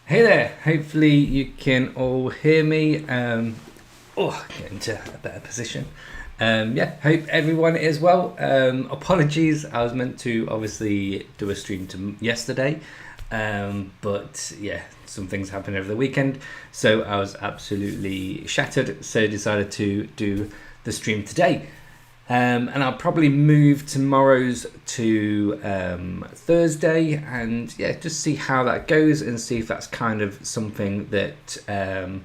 Hey there, hopefully you can all hear me. Get into a better position. Hope everyone is well. Apologies, I was meant to obviously do a stream yesterday, but yeah, some things happened over the weekend, so I was absolutely shattered, so decided to do the stream today. And I'll probably move tomorrow's to Thursday, and yeah, just see how that goes and see if that's kind of something that can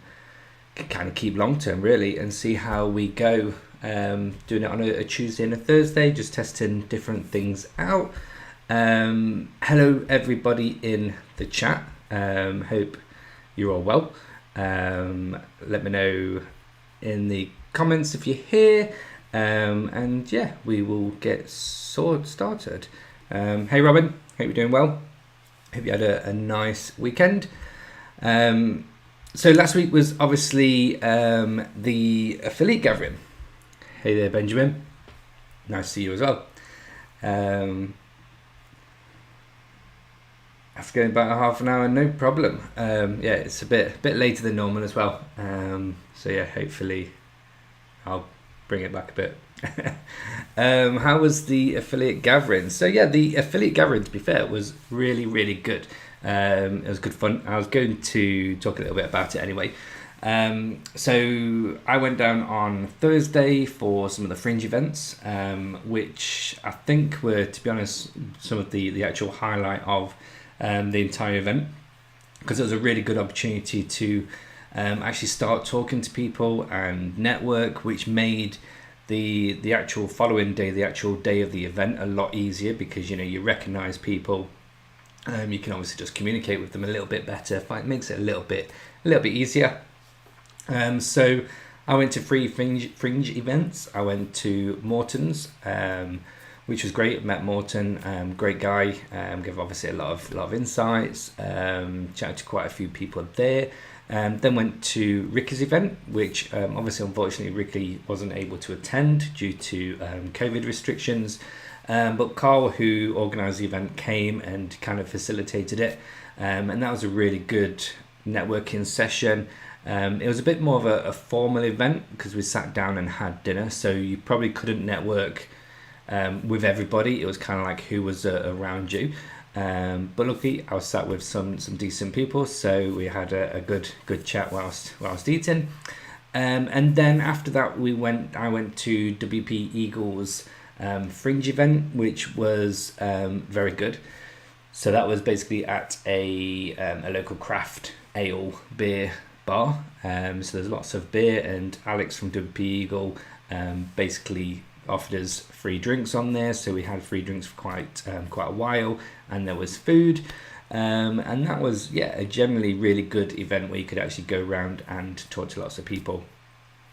kind of keep long term, really, and see how we go. Doing it on a Tuesday and a Thursday, just testing different things out. Hello, everybody in the chat. Hope you're all well. Let me know in the comments if you're here. And yeah, we will get started. Hey Robin, hope you're doing well. Hope you had a nice weekend. So last week was obviously the affiliate gathering. Hey there, Benjamin. Nice to see you as well. After going about a half an hour, no problem. Yeah, it's a bit later than normal as well. So yeah, hopefully I'll bring it back a bit. How was the affiliate gathering? So yeah, the affiliate gathering, to be fair, was really good. It was good fun. I was going to talk a little bit about it anyway. So I went down on Thursday for some of the fringe events, which I think were, to be honest, some of the actual highlight of the entire event, because it was a really good opportunity to actually start talking to people and network, which made the actual following day, the actual day of the event, a lot easier, because you recognize people. You can obviously just communicate with them a little bit better. It makes it a little bit easier. So I went to three fringe events. I went to Morton's, which was great. Met Morton, great guy. Gave obviously a lot of insights. Chatted to quite a few people there. Then went to Ricky's event, which obviously, unfortunately, Ricky wasn't able to attend due to COVID restrictions. But Carl, who organised the event, came and kind of facilitated it. And that was a really good networking session. It was a bit more of a formal event because we sat down and had dinner. So you probably couldn't network with everybody. It was kind of like who was around you. But luckily I was sat with some decent people, so we had a good chat whilst eating. And then after that I went to WP Eagle's fringe event, which was very good. So that was basically at a local craft ale beer bar. So there's lots of beer, and Alex from WP Eagle basically offered us free drinks on there, so we had free drinks for quite a while, and there was food, and that was a generally really good event where you could actually go around and talk to lots of people.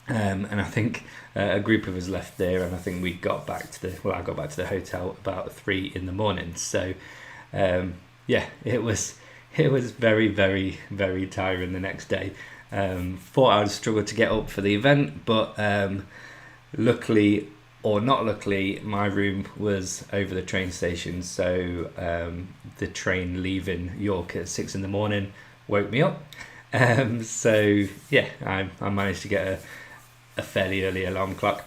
And I think a group of us left there, and I think I got back to the hotel about 3 a.m. So it was very tiring the next day. Thought I would struggle to get up for the event, but luckily or not luckily, my room was over the train station, so the train leaving York at 6 a.m. woke me up. So yeah, I managed to get a fairly early alarm clock.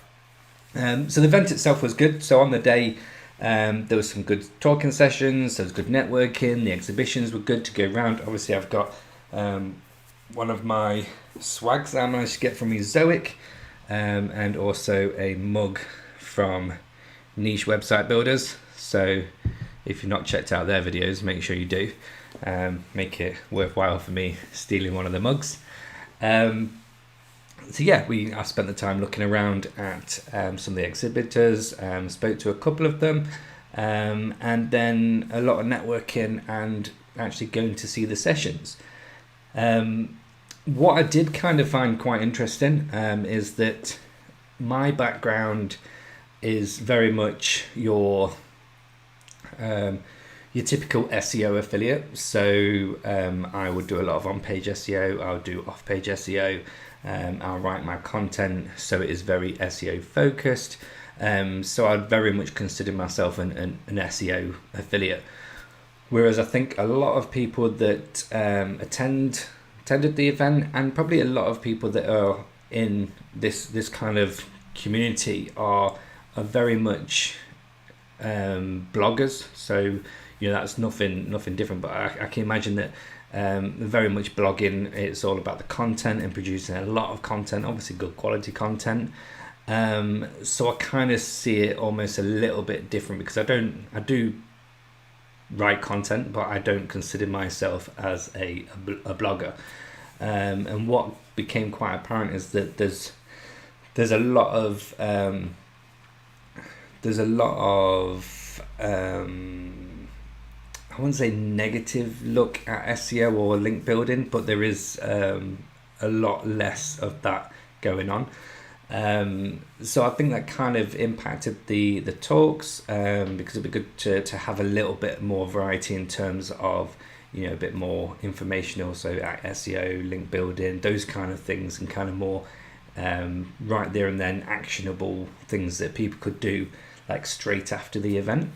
So the event itself was good. So on the day, there was some good talking sessions, there was good networking, the exhibitions were good to go around. Obviously I've got one of my swags that I managed to get from Zoic, and also a mug from Niche Website Builders. So if you've not checked out their videos, make sure you do. Make it worthwhile for me stealing one of the mugs. I spent the time looking around at some of the exhibitors, spoke to a couple of them, and then a lot of networking and actually going to see the sessions. What I did kind of find quite interesting is that my background is very much your typical SEO affiliate. So I would do a lot of on-page SEO, I'll do off-page SEO, I'll write my content so it is very SEO focused. So I'd very much consider myself an SEO affiliate. Whereas I think a lot of people that attended the event, and probably a lot of people that are in this kind of community are very much bloggers. So that's nothing different. But I can imagine that very much blogging. It's all about the content and producing a lot of content, obviously good quality content. So I kind of see it almost a little bit different, because I do write content, but I don't consider myself as a blogger. And what became quite apparent is that there's a lot of I wouldn't say negative look at SEO or link building, but there is a lot less of that going on. So I think that kind of impacted the talks, because it'd be good to have a little bit more variety in terms of a bit more informational, so SEO, link building, those kind of things, and kind of more right there and then actionable things that people could do like straight after the event.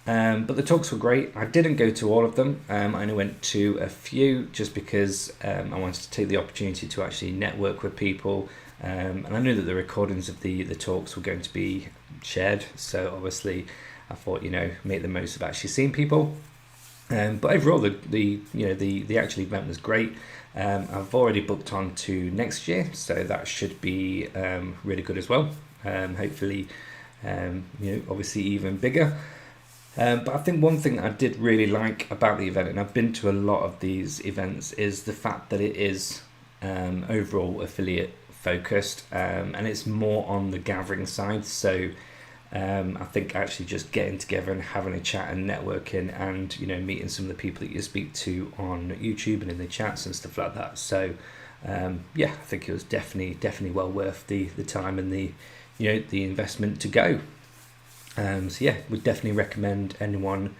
But the talks were great. I didn't go to all of them. I only went to a few, just because I wanted to take the opportunity to actually network with people. And I knew that the recordings of the talks were going to be shared, so obviously I thought make the most of actually seeing people. But overall, the actual event was great. I've already booked on to next year, so that should be really good as well. Hopefully, obviously even bigger. But I think one thing I did really like about the event, and I've been to a lot of these events, is the fact that it is overall affiliate focused, and it's more on the gathering side. So I think actually just getting together and having a chat and networking, and meeting some of the people that you speak to on YouTube and in the chats and stuff like that. So I think it was definitely well worth the time and the investment to go. Would definitely recommend anyone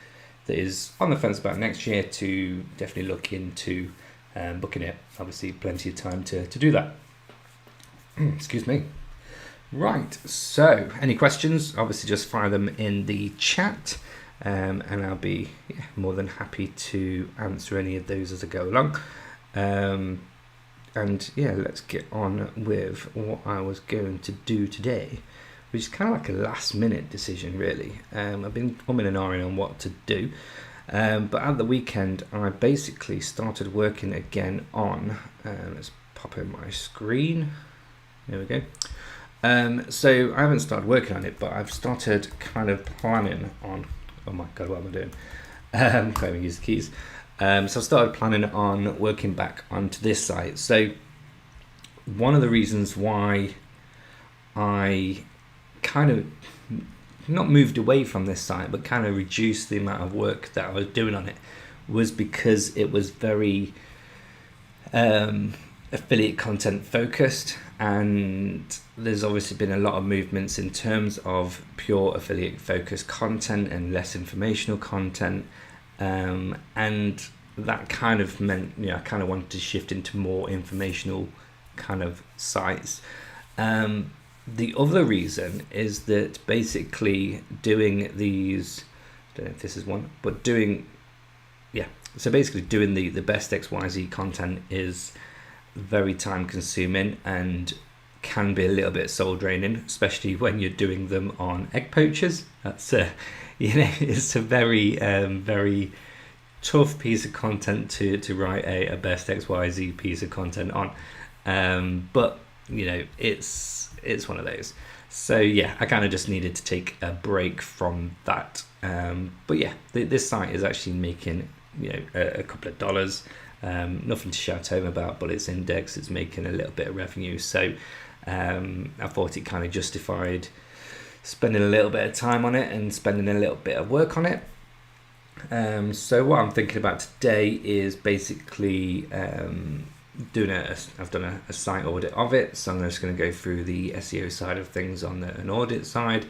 that is on the fence about next year to definitely look into booking it. Obviously plenty of time to do that. Excuse me. Right, so any questions, obviously just fire them in the chat, and I'll be more than happy to answer any of those as I go along. Let's get on with what I was going to do today, which is kind of like a last minute decision really. I've been umming and ahhing on what to do, but at the weekend I basically started working again on, let's pop in my screen, there we go. So I haven't started working on it, but I've started kind of planning on, oh my god, what am I doing? Can't even use the keys. So I started planning on working back onto this site. So one of the reasons why I kind of not moved away from this site, but kind of reduced the amount of work that I was doing on it, was because it was very affiliate content focused, and there's obviously been a lot of movements in terms of pure affiliate focused content and less informational content, and that kind of meant I kind of wanted to shift into more informational kind of sites. The other reason is that basically doing these, I don't know if this is one, but doing the best XYZ content is very time consuming and can be a little bit soul draining, especially when you're doing them on egg poachers. That's it's a very tough piece of content to write a best XYZ piece of content on, but it's one of those. So I kind of just needed to take a break from that, but this site is actually making a couple of dollars. Nothing to shout home about, but it's indexed, it's making a little bit of revenue, so I thought it kind of justified spending a little bit of time on it and spending a little bit of work on it. So what I'm thinking about today is basically I've done a site audit of it, so I'm just going to go through the SEO side of things on an audit side.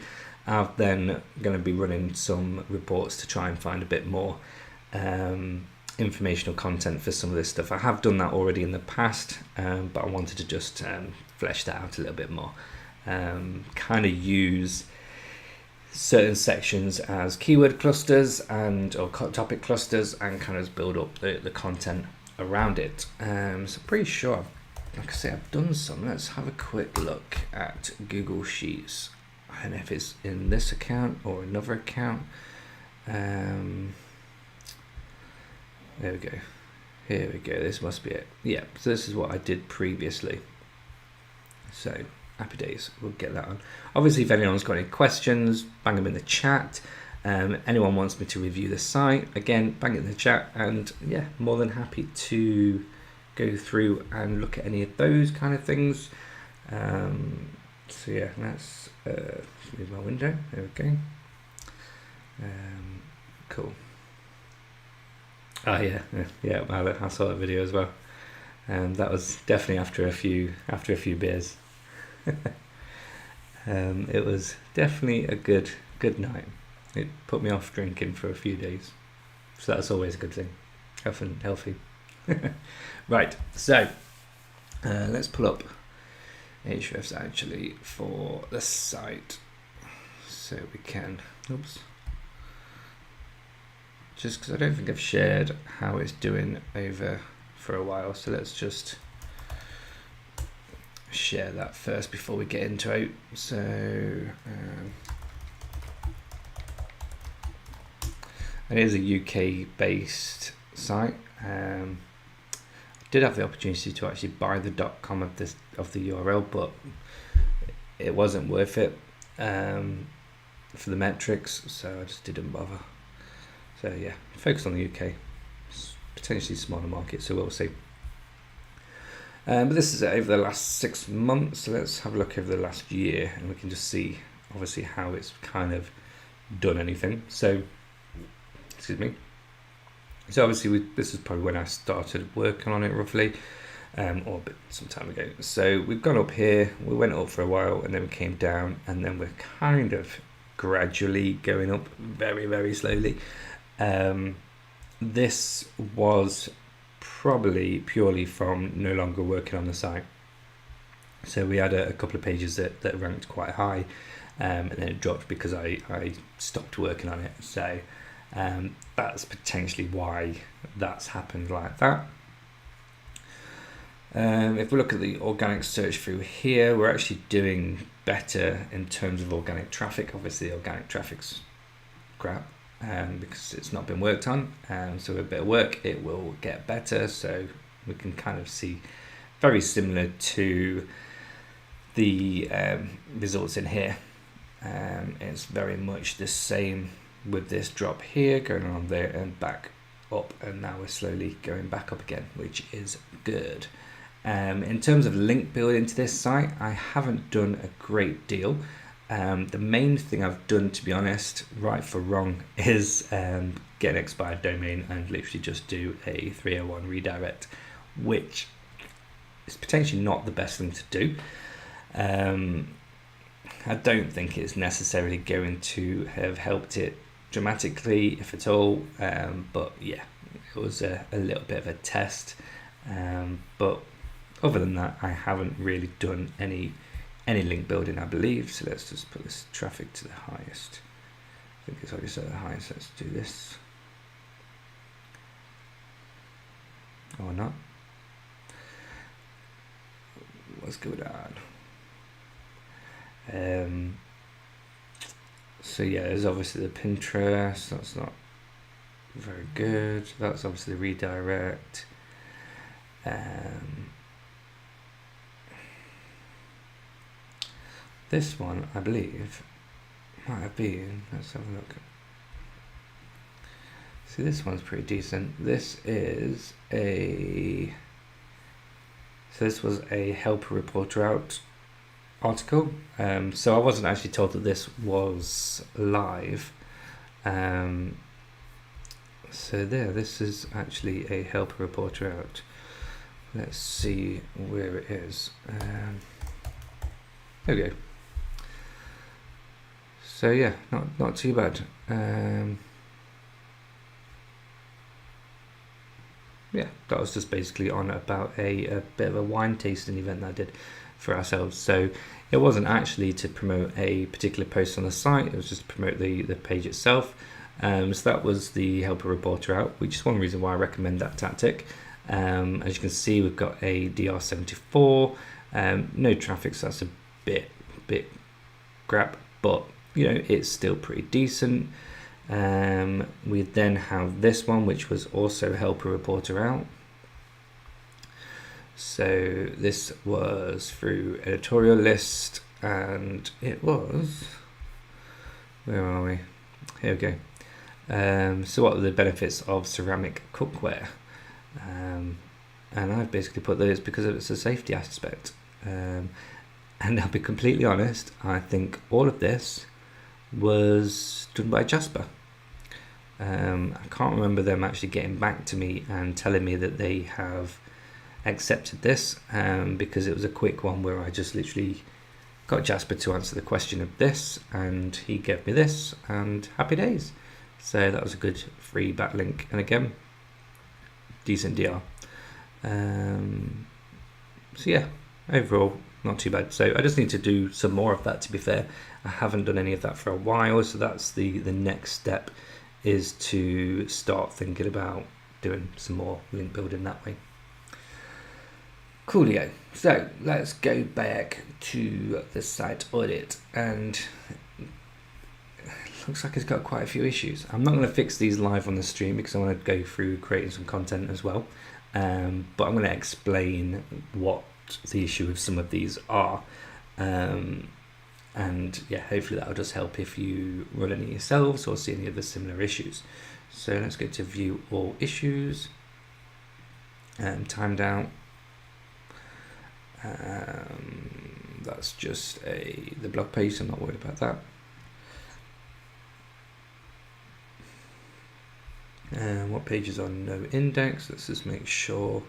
I'm then going to be running some reports to try and find a bit more informational content for some of this stuff. I have done that already in the past, but I wanted to just flesh that out a little bit more, kind of use certain sections as keyword clusters or topic clusters, and kind of build up the content around it. So pretty sure, like I say, I've done some. Let's have a quick look at Google Sheets. I don't know if it's in this account or another account. There we go. Here we go. This must be it. Yeah, so this is what I did previously. So happy days. We'll get that on. Obviously, if anyone's got any questions, bang them in the chat. Anyone wants me to review the site, again, bang it in the chat. And yeah, more than happy to go through and look at any of those kind of things. So yeah, let's move my window. There we go. Cool. Oh yeah. I saw that video as well. That was definitely after a few beers. It was definitely a good night. It put me off drinking for a few days, so that's always a good thing. Healthy. Right. So let's pull up Ahrefs actually for the site, so we can. Oops. Just because I don't think I've shared how it's doing over for a while, so let's just share that first before we get into it. So it is a UK based site. I did have the opportunity to actually buy the .com of the URL, but it wasn't worth it for the metrics, so I just didn't bother. So yeah, focus on the UK. It's potentially smaller market, so we'll see. But this is over the last 6 months, so let's have a look over the last year, and we can just see obviously how it's kind of done anything. So, excuse me. So obviously this is probably when I started working on it roughly, or a bit some time ago. So we've gone up here, we went up for a while, and then we came down, and then we're kind of gradually going up very, very slowly. This was probably purely from no longer working on the site. So we had a couple of pages that ranked quite high, and then it dropped because I stopped working on it. So that's potentially why that's happened like that. If we look at the organic search through here, we're actually doing better in terms of organic traffic. Obviously, organic traffic's crap. Because it's not been worked on, so with a bit of work it will get better. So we can kind of see very similar to the results in here. It's very much the same with this drop here going on there and back up, and now we're slowly going back up again, which is good. In terms of link building to this site, I haven't done a great deal. The main thing I've done, to be honest, right for wrong, is get an expired domain and literally just do a 301 redirect, which is potentially not the best thing to do. I don't think it's necessarily going to have helped it dramatically, if at all, but yeah, it was a little bit of a test. But other than that, I haven't really done any link building, I believe. So let's just put this traffic to the highest. I think it's already set at the highest. Let's do this. Or not. Let's go with that. So yeah, there's obviously the Pinterest. That's not very good. That's obviously the redirect. This one, I believe, might have been. Let's have a look. See, this one's pretty decent. This is a. So this was a helper reporter out article. So I wasn't actually told that this was live. So this is actually a helper reporter out. Let's see where it is. There we go. So yeah, not too bad. yeah, that was just basically on about a bit of a wine tasting event that I did for ourselves. So it wasn't actually to promote a particular post on the site, it was just to promote the page itself. So that was the Help a Reporter Out, which is one reason why I recommend that tactic. As you can see, we've got a DR74, no traffic, so that's a bit crap, but you know, it's still pretty decent. We then have this one, which was also Help a Reporter Out. So this was through Editorial List, and it was, where are we? Here we go. So what are the benefits of ceramic cookware? And I've basically put that it's because it's a safety aspect. And I'll be completely honest, I think all of this was done by Jasper. I can't remember them actually getting back to me and telling me that they have accepted this, because it was a quick one where I just literally got Jasper to answer the question of this, and he gave me this, and happy days. So that was a good free backlink, and again, decent DR. So yeah, overall not too bad. So I just need to do some more of that, to be fair. I haven't done any of that for a while, so that's the next step, is to start thinking about doing some more link building that way. Coolio. So let's go back to the site audit, and it looks like it's got quite a few issues. I'm not going to fix these live on the stream because I want to go through creating some content as well, but I'm going to explain what the issue with some of these are, and yeah, hopefully that'll just help if you run any yourselves or see any of the similar issues. So let's go to view all issues, timed out. That's just the blog page, so I'm not worried about that. What pages are no index? Let's just make sure.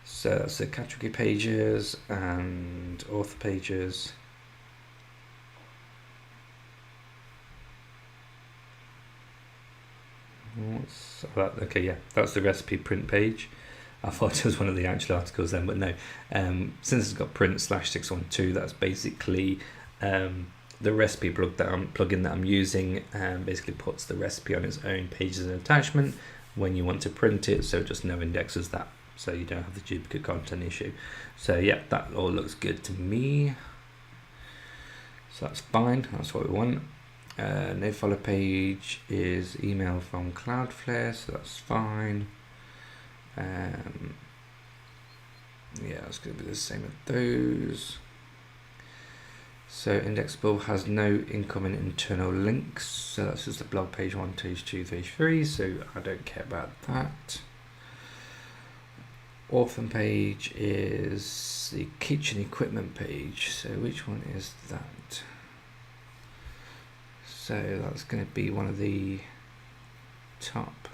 So that's the category pages and author pages. What's that? Okay, yeah, that's the recipe print page. I thought it was one of the actual articles then, but no. Since it's got print/612, that's basically the recipe plugin that I'm using, basically puts the recipe on its own page as an attachment when you want to print it, so just no indexes that, so you don't have the duplicate content issue. So yeah, that all looks good to me. So that's fine, that's what we want. No follow page is email from Cloudflare, so that's fine. Yeah, it's going to be the same with those. So indexable has no incoming internal links, so that's just the blog page 1, page 2, page 3, so I don't care about that. Orphan page is the kitchen equipment page, so which one is that? So that's going to be one of the top.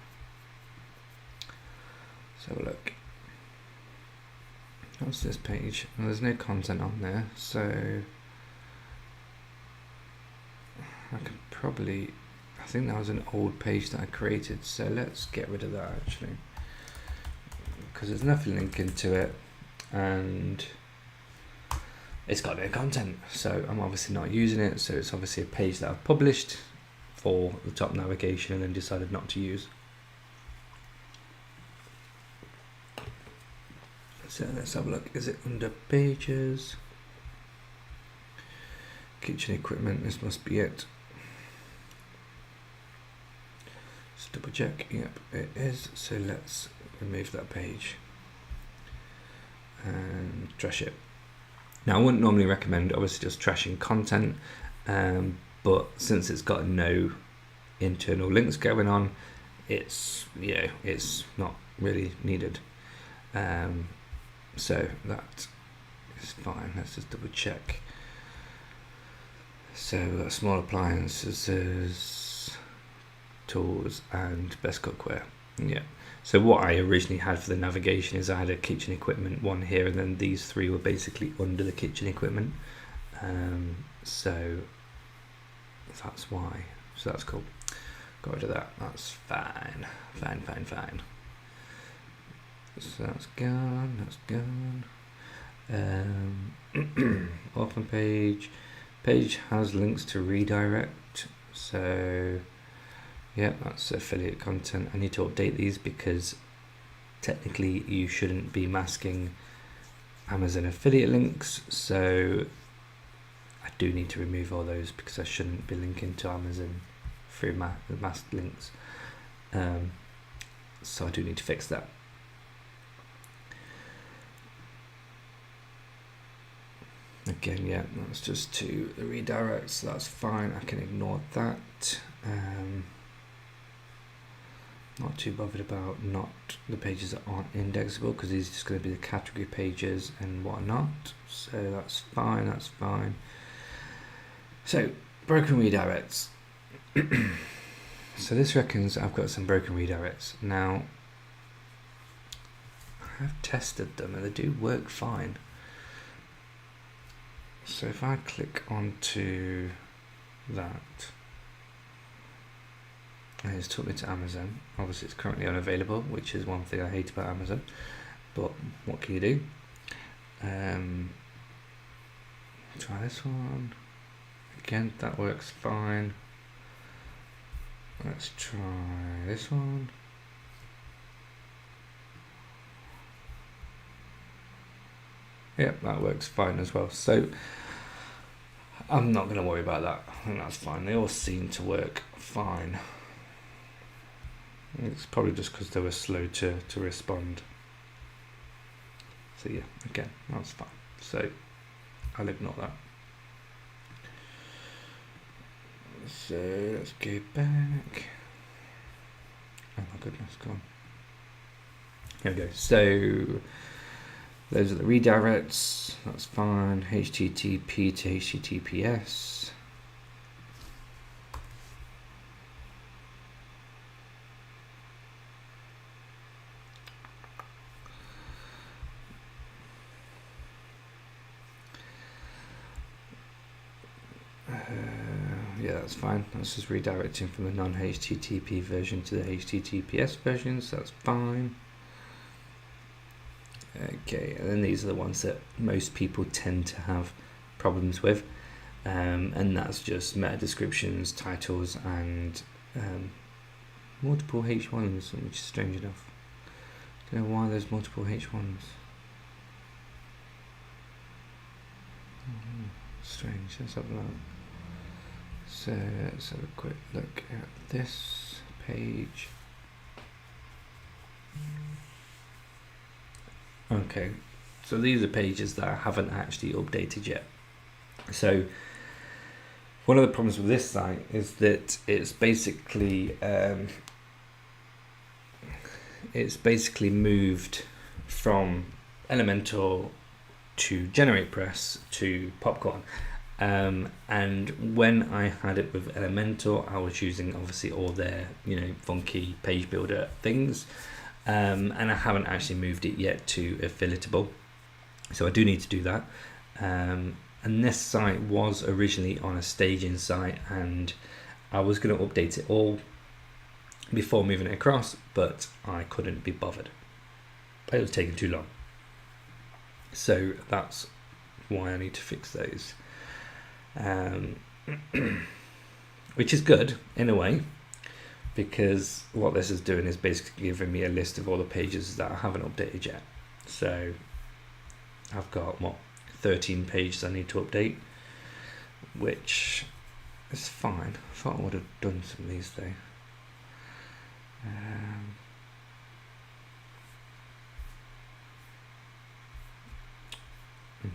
So look, what's this page? Well, there's no content on there, so I can probably, I think that was an old page that I created, so let's get rid of that actually, because there's nothing linking to it and it's got no content, so I'm obviously not using it. So it's obviously a page that I've published for the top navigation and then decided not to use. So let's have a look. Is it under pages? Kitchen equipment, this must be it. Just double check. Yep, it is. So let's remove that page and trash it. Now I wouldn't normally recommend obviously just trashing content, but since it's got no internal links going on, it's, you know, it's not really needed. So that is fine. Let's just double check. So we've got small appliances, tools, and best cookware. Yeah. So what I originally had for the navigation is I had a kitchen equipment one here, and then these three were basically under the kitchen equipment. So that's why. So that's cool. Got rid of that. That's fine. Fine. So that's gone. Open page. Page has links to redirect. So yeah, that's affiliate content. I need to update these because technically you shouldn't be masking Amazon affiliate links. So I do need to remove all those because I shouldn't be linking to Amazon through masked links. So I do need to fix that. Again, yeah, that's just to the redirects, so that's fine. I can ignore that. Not too bothered about not the pages that aren't indexable because these are just going to be the category pages and whatnot. So that's fine. That's fine. So broken redirects. So this reckons I've got some broken redirects. Now I've tested them and they do work fine. So if I click onto that, and it's took me to Amazon. Obviously it's currently unavailable, which is one thing I hate about Amazon, but what can you do? Try this one. Again, that works fine. Let's try this one. Yep, that works fine as well. So I'm not going to worry about that. I think that's fine. They all seem to work fine. It's probably just because they were slow to respond. So yeah, again, that's fine. So I'll ignore that. So let's go back. Oh my goodness, go on. Here we go. So those are the redirects. That's fine. HTTP to HTTPS. Yeah, that's fine. That's just redirecting from the non-HTTP version to the HTTPS version, so that's fine. Okay, and then these are the ones that most people tend to have problems with, and that's just meta descriptions, titles, and multiple H1s, which is strange enough. I don't know why there's multiple H1s. Strange, let's have a look. So let's have a quick look at this page. Okay, so these are pages that I haven't actually updated yet. So one of the problems with this site is that it's basically moved from Elementor to GeneratePress to Popcorn. And when I had it with Elementor, I was using obviously all their funky page builder things, and I haven't actually moved it yet to affiliatable, so I do need to do that. And this site was originally on a staging site, and I was going to update it all before moving it across, but I couldn't be bothered. It was taking too long, so that's why I need to fix those. Which is good in a way, because what this is doing is basically giving me a list of all the pages that I haven't updated yet. So I've got 13 pages I need to update, which is fine. I thought I would have done some of these though.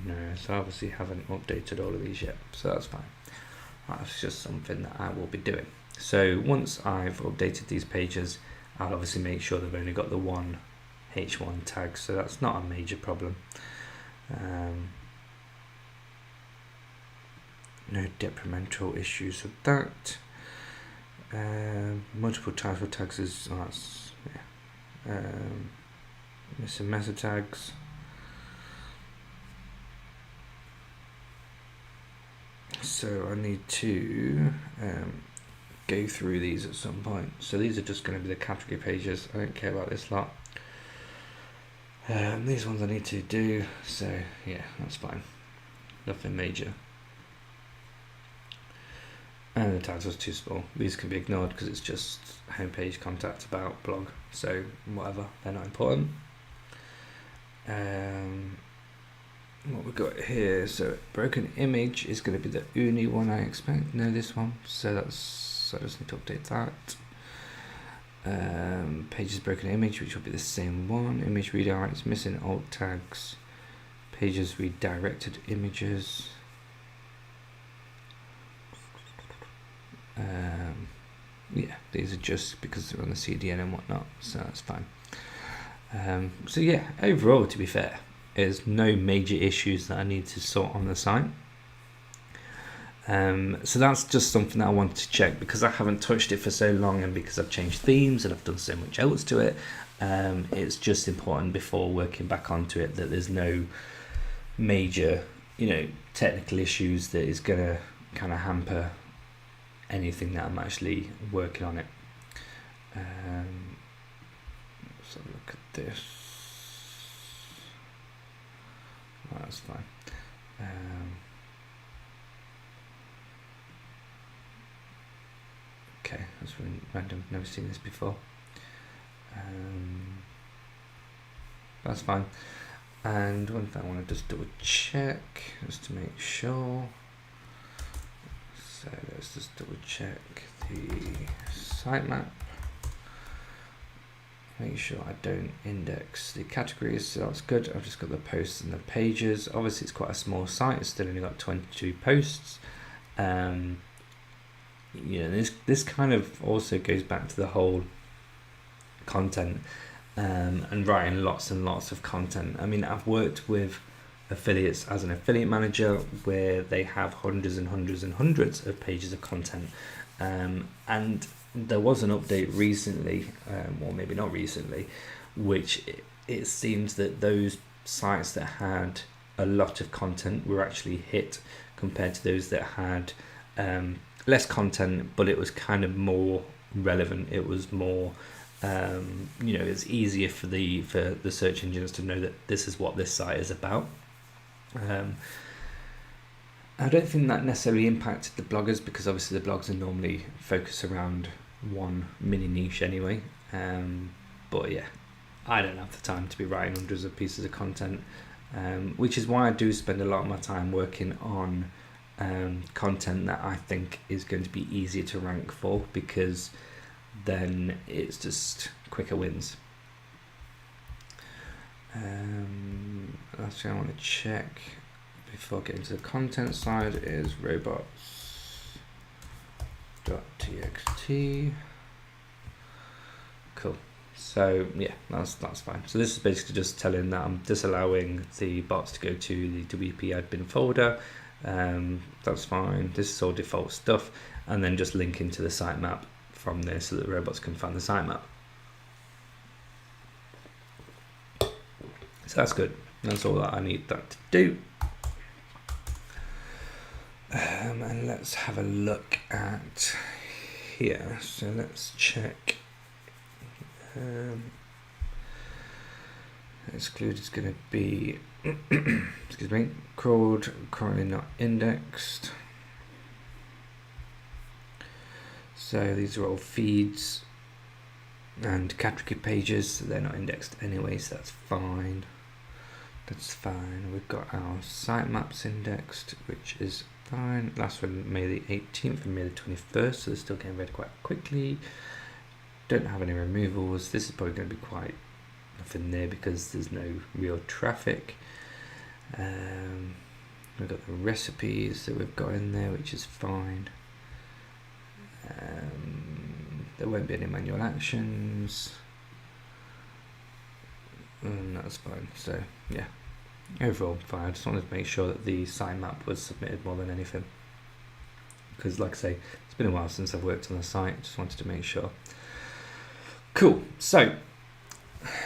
No, so I obviously haven't updated all of these yet, so that's fine. That's just something that I will be doing. So once I've updated these pages, I'll obviously make sure they've only got the one H1 tag, so that's not a major problem. No detrimental issues with that. Multiple title tags is missing meta tags. So I need to go through these at some point. So these are just going to be the category pages. I don't care about this lot. These ones I need to do, so yeah, that's fine. Nothing major. And the title's too small. These can be ignored because it's just homepage, contact, about, blog, so whatever, they're not important. What we've got here, so broken image is going to be the only one I expect. No, this one, so I just need to update that. Pages broken image, which will be the same one. Image redirects, missing alt tags. Pages redirected images. Yeah, these are just because they're on the CDN and whatnot, so that's fine. So yeah, overall, to be fair, there's no major issues that I need to sort on the site. So that's just something that I wanted to check because I haven't touched it for so long, and because I've changed themes and I've done so much else to it. It's just important before working back onto it that there's no major, technical issues that is going to kind of hamper anything that I'm actually working on it. Let's have a look at this. Oh, that's fine. Okay, that's really random. Never seen this before. That's fine. And one thing I want to just double check, just to make sure. So let's just double check the sitemap. Make sure I don't index the categories, so that's good. I've just got the posts and the pages. Obviously it's quite a small site, it's still only got 22 posts. This kind of also goes back to the whole content and writing lots and lots of content. I mean, I've worked with affiliates as an affiliate manager where they have hundreds and hundreds and hundreds of pages of content, and there was an update recently, or maybe not recently, which it seems that those sites that had a lot of content were actually hit compared to those that had less content, but it was kind of more relevant. It was more it's easier for the search engines to know that this is what this site is about. I don't think that necessarily impacted the bloggers, because obviously the blogs are normally focused around one mini niche anyway. But yeah, I don't have the time to be writing hundreds of pieces of content, which is why I do spend a lot of my time working on content that I think is going to be easier to rank for, because then it's just quicker wins. Last thing I want to check before getting to the content side is robots.txt. Cool. So yeah, that's fine. So this is basically just telling that I'm disallowing the bots to go to the WP admin folder. That's fine. This is all default stuff, and then just linking to the sitemap from there so that robots can find the sitemap. So that's good. That's all that I need that to do. And let's have a look at here. So let's check. Exclude is going to be excuse me, crawled, currently not indexed. So these are all feeds and category pages, so they're not indexed anyway, so that's fine. That's fine. We've got our sitemaps indexed, which is fine. Last one, May the 18th and May the 21st, so they're still getting read quite quickly. Don't have any removals. This is probably going to be quite nothing there because there's no real traffic. We've got the recipes that we've got in there, which is fine. There won't be any manual actions, and that's fine. So yeah, overall fine. I just wanted to make sure that the sitemap was submitted more than anything, because like I say, it's been a while since I've worked on the site. Just wanted to make sure. Cool. So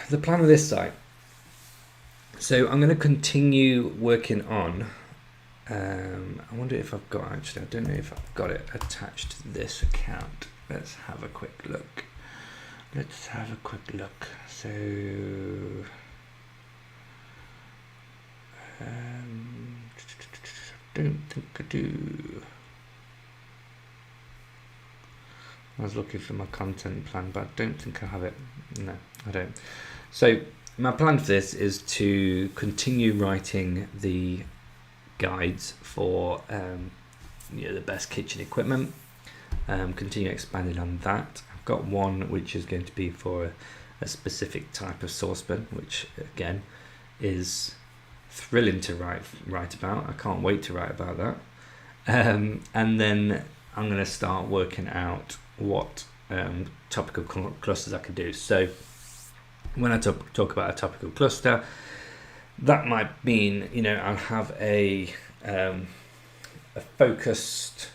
the plan of this site. So I'm going to continue working on. I wonder if I've got, actually, I don't know if I've got it attached to this account. Let's have a quick look. So Don't think I do. I was looking for my content plan, but I don't think I have it. No, I don't. So my plan for this is to continue writing the guides for the best kitchen equipment. Continue expanding on that. I've got one which is going to be for a specific type of saucepan, which again is thrilling to write about. I can't wait to write about that. And then I'm going to start working out what topical clusters I could do. So when I talk about a topical cluster, that might mean I'll have a focused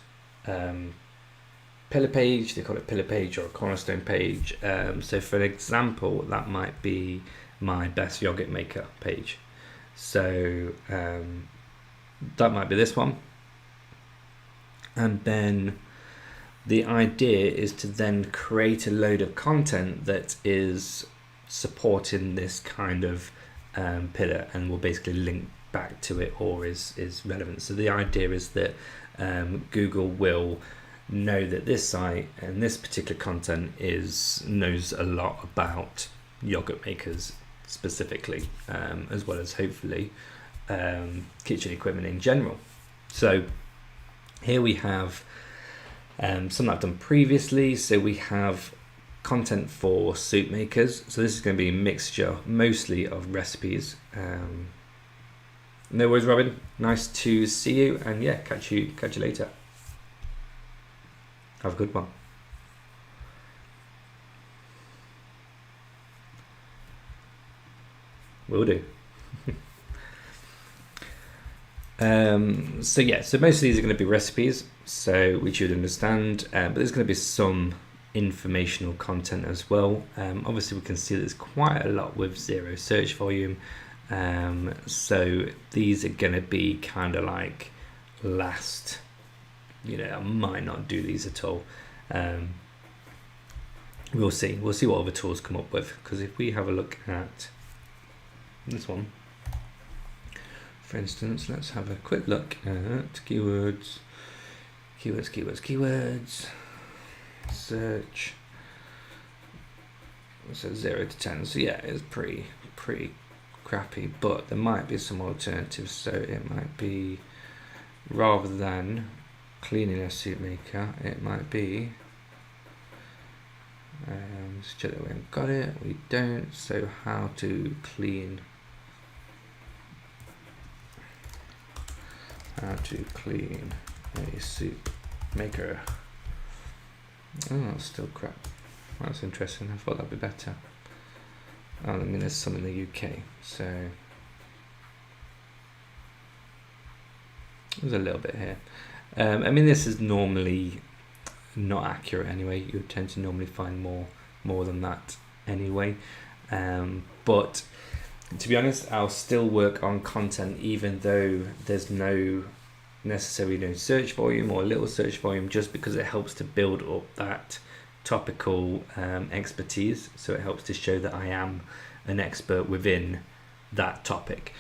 pillar page. They call it pillar page or a cornerstone page. So for example, that might be my best yogurt maker page. So that might be this one. And then the idea is to then create a load of content that is supporting this kind of pillar and will basically link back to it or is relevant. So the idea is that Google will know that this site and this particular content knows a lot about yogurt makers specifically, as well as hopefully kitchen equipment in general. So here we have something I've done previously. So we have content for soup makers. So this is going to be a mixture mostly of recipes. No worries, Robin. Nice to see you, and yeah, catch you later. Have a good one. Will do. So most of these are going to be recipes, so which you'd understand, but there's going to be some informational content as well. Obviously we can see there's quite a lot with zero search volume, so these are going to be kind of like last. I might not do these at all. We'll see what other tools come up with, because if we have a look at this one, for instance, let's have a quick look at keywords, search. So 0 to 10. So yeah, it's pretty crappy, but there might be some alternatives. So it might be, rather than cleaning a soup maker, it might be, let's check that we haven't got it. We don't. So how to clean a soup maker. Oh, that's still crap. That's interesting. I thought that'd be better. Oh, I mean, there's some in the UK, so there's a little bit here. I mean, this is normally not accurate anyway. You tend to normally find more than that anyway. But to be honest, I'll still work on content even though there's necessarily no search volume or little search volume, just because it helps to build up that topical expertise. So it helps to show that I am an expert within that topic.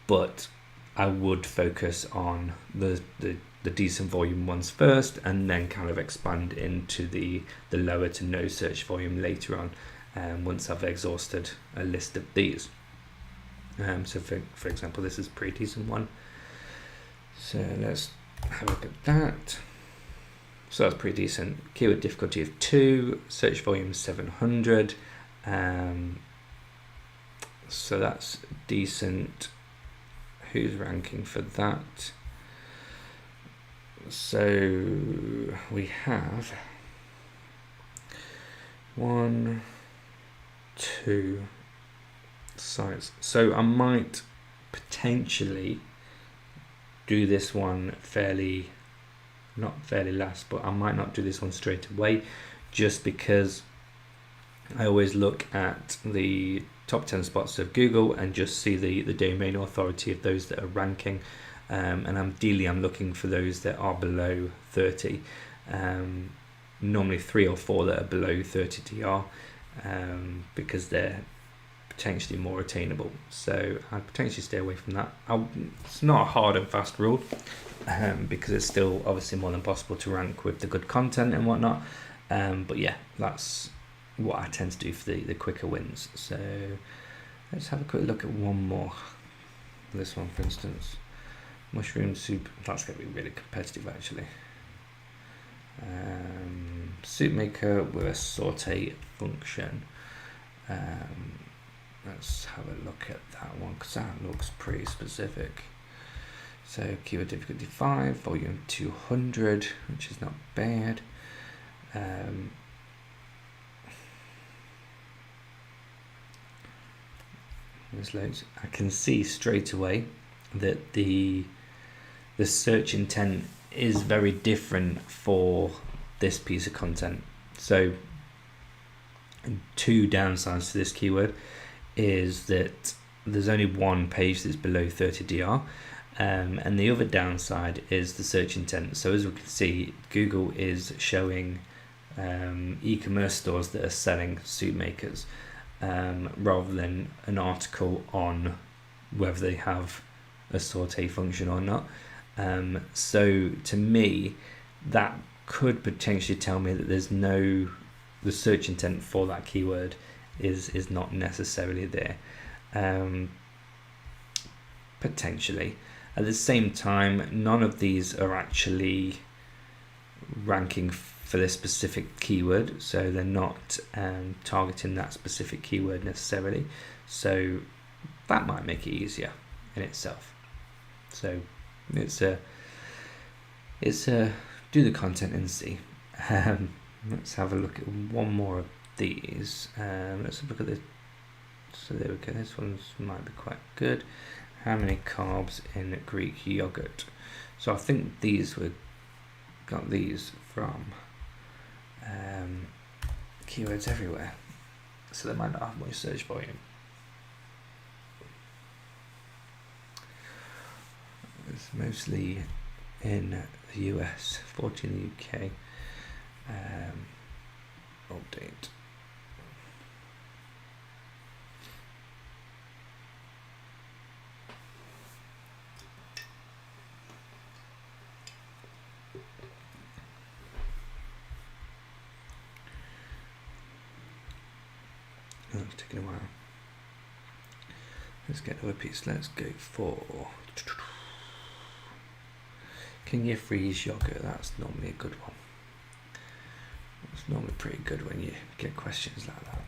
But I would focus on the decent volume ones first, and then kind of expand into the lower to no search volume later on, once I've exhausted a list of these. So for example, this is a pretty decent one. So let's have a look at that. So that's pretty decent. Keyword difficulty of 2, search volume 700. So that's decent. Who's ranking for that? So we have 1, 2 sites. So I might potentially do this one not fairly last, but I might not do this one straight away, just because I always look at the top 10 spots of Google and just see the domain authority of those that are ranking, and I'm looking for those that are below 30, normally 3 or 4 that are below 30 DR, because potentially more attainable. So I'd potentially stay away from that. It's not a hard and fast rule, because it's still obviously more than possible to rank with the good content and whatnot. But yeah, that's what I tend to do for the quicker wins. So let's have a quick look at one more. This one, for instance, mushroom soup. That's going to be really competitive, actually. Soup maker with a saute function. Let's have a look at that one, because that looks pretty specific. So keyword difficulty 5, volume 200, which is not bad. There's loads. I can see straight away that the search intent is very different for this piece of content. So 2 downsides to this keyword is that there's only one page that's below 30 DR, and the other downside is the search intent. So as we can see, Google is showing e-commerce stores that are selling soup makers, rather than an article on whether they have a saute function or not. So to me, that could potentially tell me that the search intent for that keyword is not necessarily there. Potentially. At the same time, none of these are actually ranking for this specific keyword, so they're not targeting that specific keyword necessarily. So that might make it easier in itself. So it's a do the content and see. Let's have a look at one more of these. Let's have a look at this. So there we go. This one might be quite good. How many carbs in Greek yogurt? So I think got these from keywords everywhere. So they might not have much search volume. It's mostly in the US, 40 in the UK. Update. Oh, it's taking a while. Let's get to a piece. Let's go for. Can you freeze yogurt? That's normally a good one. It's normally pretty good when you get questions like that.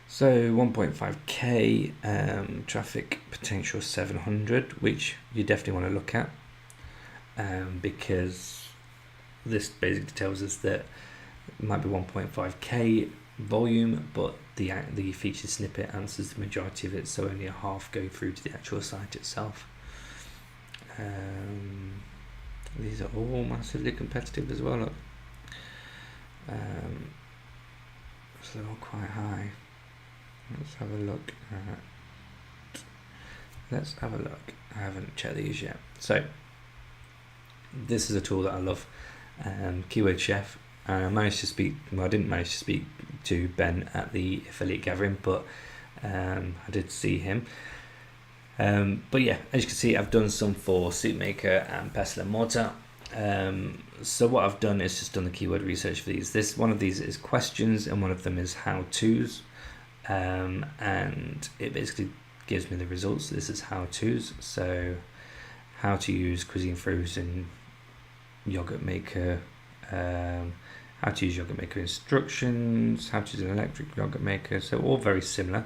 So 1.5k, traffic potential 700, which you definitely want to look at, because this basically tells us that it might be 1.5k volume, but the featured snippet answers the majority of it, so only a half go through to the actual site itself. These are all massively competitive as well. Look. So they're all quite high. Let's have a look I haven't checked these yet. So this is a tool that I love, Keyword Chef. I managed to speak, well, I didn't manage to speak to Ben at the affiliate gathering, but I did see him. But yeah, as you can see, I've done some for Soup Maker and Pestle and Mortar. So what I've done is just done the keyword research for these. One of these is questions and one of them is how-tos. And it basically gives me the results. This is how-tos. So how to use Cuisine Frozen Yogurt Maker, how to use Yogurt Maker instructions, how to use an electric yogurt maker. So all very similar.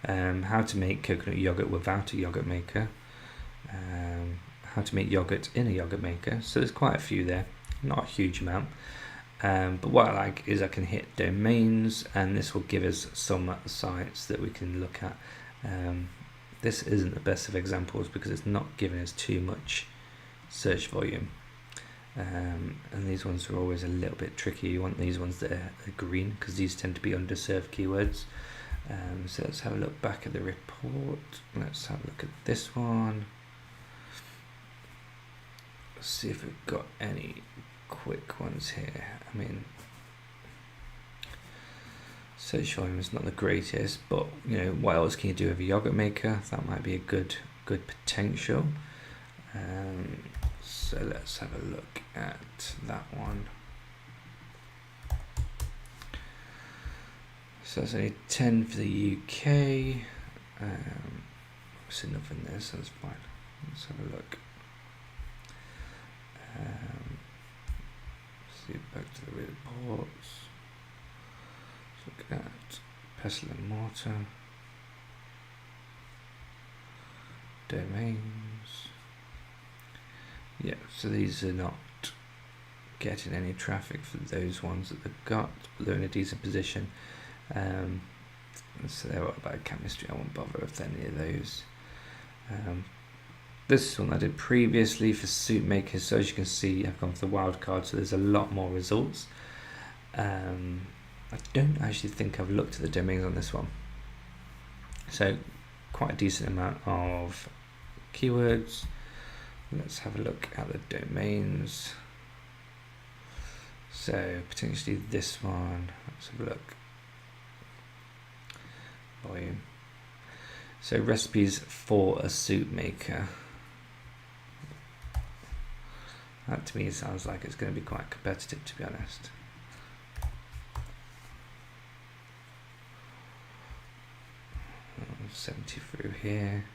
How to make coconut yogurt without a yogurt maker, how to make yogurt in a yogurt maker. So there's quite a few there, not a huge amount, but what I like is I can hit domains and this will give us some sites that we can look at. This isn't the best of examples because it's not giving us too much search volume, and these ones are always a little bit tricky. You want these ones that are green because these tend to be underserved keywords. So let's have a look back at the report. Let's have a look at this one. Let's see if we've got any quick ones here. I mean, Search volume is not the greatest, but you know, what else can you do with a yogurt maker? That might be a good potential. So let's have a look at that one. So that's only 10 for the UK. Obviously nothing there, so that's fine. Let's have a look. See, back to the reports. Let's look at pestle and mortar, domains. Yeah, so these are not getting any traffic for those ones that they've got, but they're in a decent position. So they're all about chemistry. I won't bother with any of those. This one I did previously for soup makers, so as you can see I've gone for the wildcard, so there's a lot more results. I don't actually think I've looked at the domains on this one, so quite a decent amount of keywords. Let's have a look at the domains. So potentially this one, let's have a look. Volume. So recipes for a soup maker. That to me sounds like it's going to be quite competitive, to be honest. Oh, 70 through here.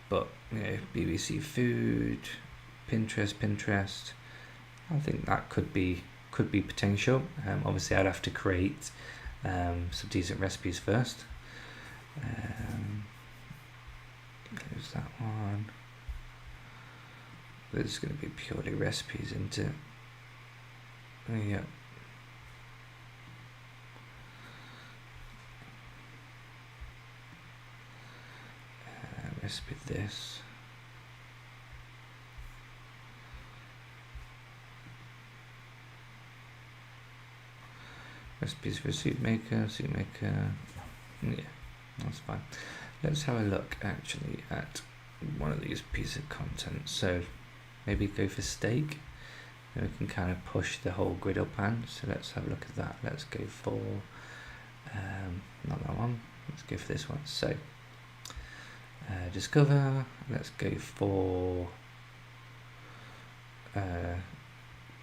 But you know, BBC Food, Pinterest. I think that could be potential. Obviously, I'd have to create some decent recipes first. There's that one. There's going to be purely recipes into. Yeah. Recipe this. Recipes for a soup maker. Yeah, that's fine. Let's have a look actually at one of these pieces of content. So maybe go for steak, and we can kind of push the whole griddle pan. So let's have a look at that. Let's go for not that one. Let's go for this one. So discover. Let's go for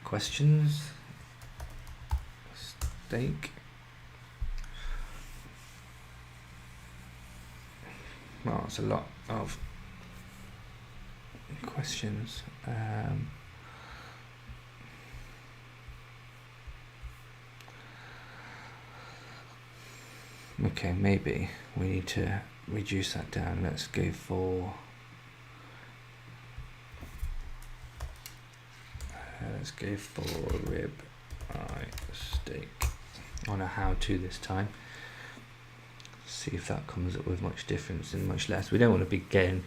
questions. Steak. Well, it's a lot of questions. Okay, maybe we need to reduce that down. Let's go for rib eye steak on a how-to this time. See if that comes up with much difference and much less. We don't want to be getting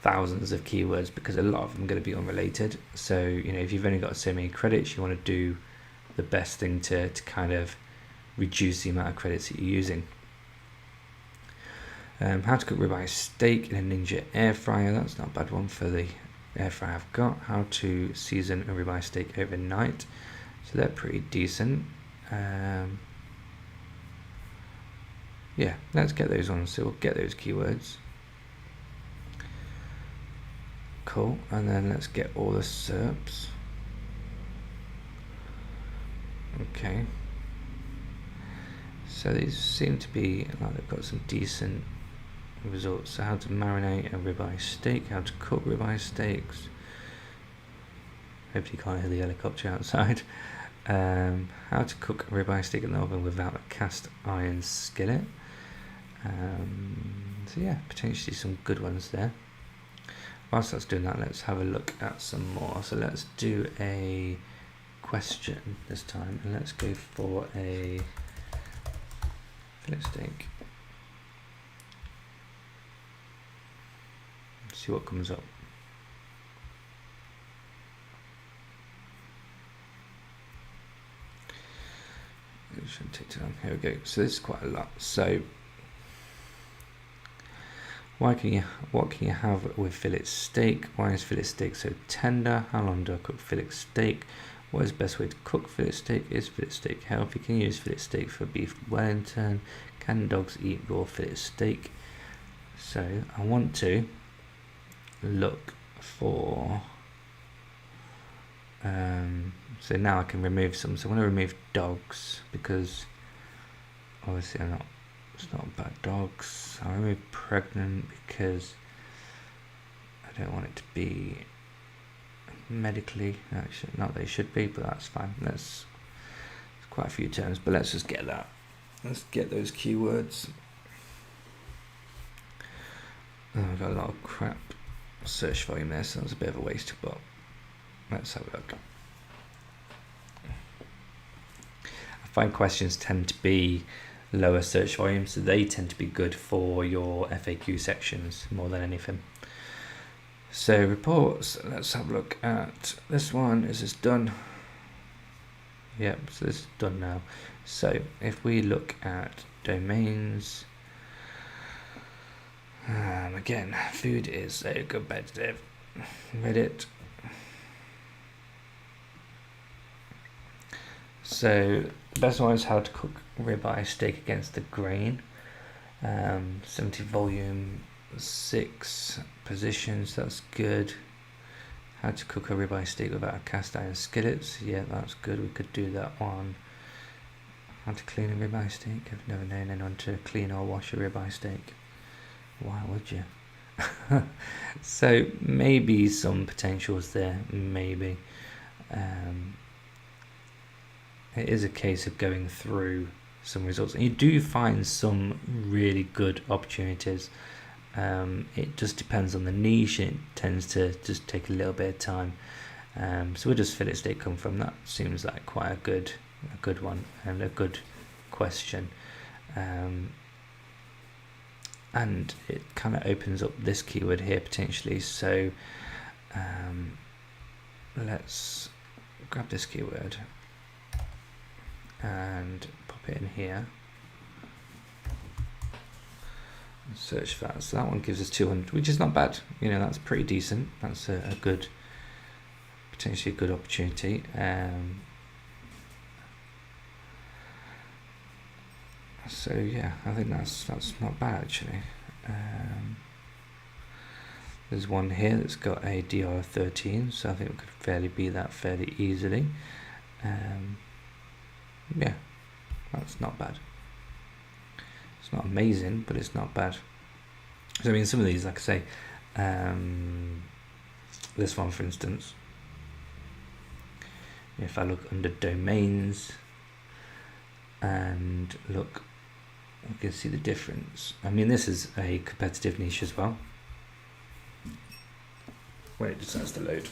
thousands of keywords because a lot of them are going to be unrelated. So you know, if you've only got so many credits, you want to do the best thing to kind of reduce the amount of credits that you're using. How to cook ribeye steak in a Ninja air fryer. That's not a bad one for the air fryer I've got. How to season a ribeye steak overnight. So they're pretty decent. Yeah, let's get those on. So we'll get those keywords. Cool. And then let's get all the SERPs. Okay. So these seem to be like they've got some decent results. So how to marinate a ribeye steak, how to cook ribeye steaks. Hopefully you can't hear the helicopter outside. How to cook a ribeye steak in the oven without a cast iron skillet. So yeah, potentially some good ones there. Whilst that's doing that, let's have a look at some more. So let's do a question this time, and let's go for a fillet steak. Let's see what comes up. It shouldn't take too long. Here we go. So this is quite a lot. So what can you have with fillet steak? Why is fillet steak so tender? How long do I cook fillet steak? What is the best way to cook fillet steak? Is fillet steak healthy? Can you use fillet steak for beef Wellington? Can dogs eat raw fillet steak? So I want to look for so now I can remove some. So I want to remove dogs because obviously it's not about dogs. I'll remove pregnant because I don't want it to be medically, actually, not that it should be, but that's fine. It's quite a few terms, but let's just get that. Let's get those keywords. Oh, I've got a lot of crap search volume there, so that's a bit of a waste, but let's have a look. I find questions tend to be lower search volume, so they tend to be good for your FAQ sections more than anything. So reports, let's have a look at this one. Is this done? Yep, so this is done now. So if we look at domains, again, food is so competitive. Reddit. So the best one is how to cook ribeye steak against the grain. 70 volume, 6 positions, that's good. How to cook a ribeye steak without a cast iron skillets, yeah, that's good, we could do that one. How to clean a ribeye steak, I've never known anyone to clean or wash a ribeye steak. Why would you? So maybe some potentials there, maybe. It is a case of going through some results, and you do find some really good opportunities. It just depends on the niche. It tends to just take a little bit of time. So where does fillet steak come from? That seems like quite a good one and a good question. And it kind of opens up this keyword here potentially. So let's grab this keyword and pop it in here. Search that. So that one gives us 200, which is not bad. You know, that's pretty decent. That's a good, potentially a good opportunity. So yeah, I think that's not bad actually. There's one here that's got a DR 13, so I think we could fairly beat that fairly easily. Yeah, that's not bad. It's not amazing, but it's not bad. So I mean, some of these, like I say, this one for instance, if I look under domains and look, you can see the difference. I mean, this is a competitive niche as well. Wait, it decides to load.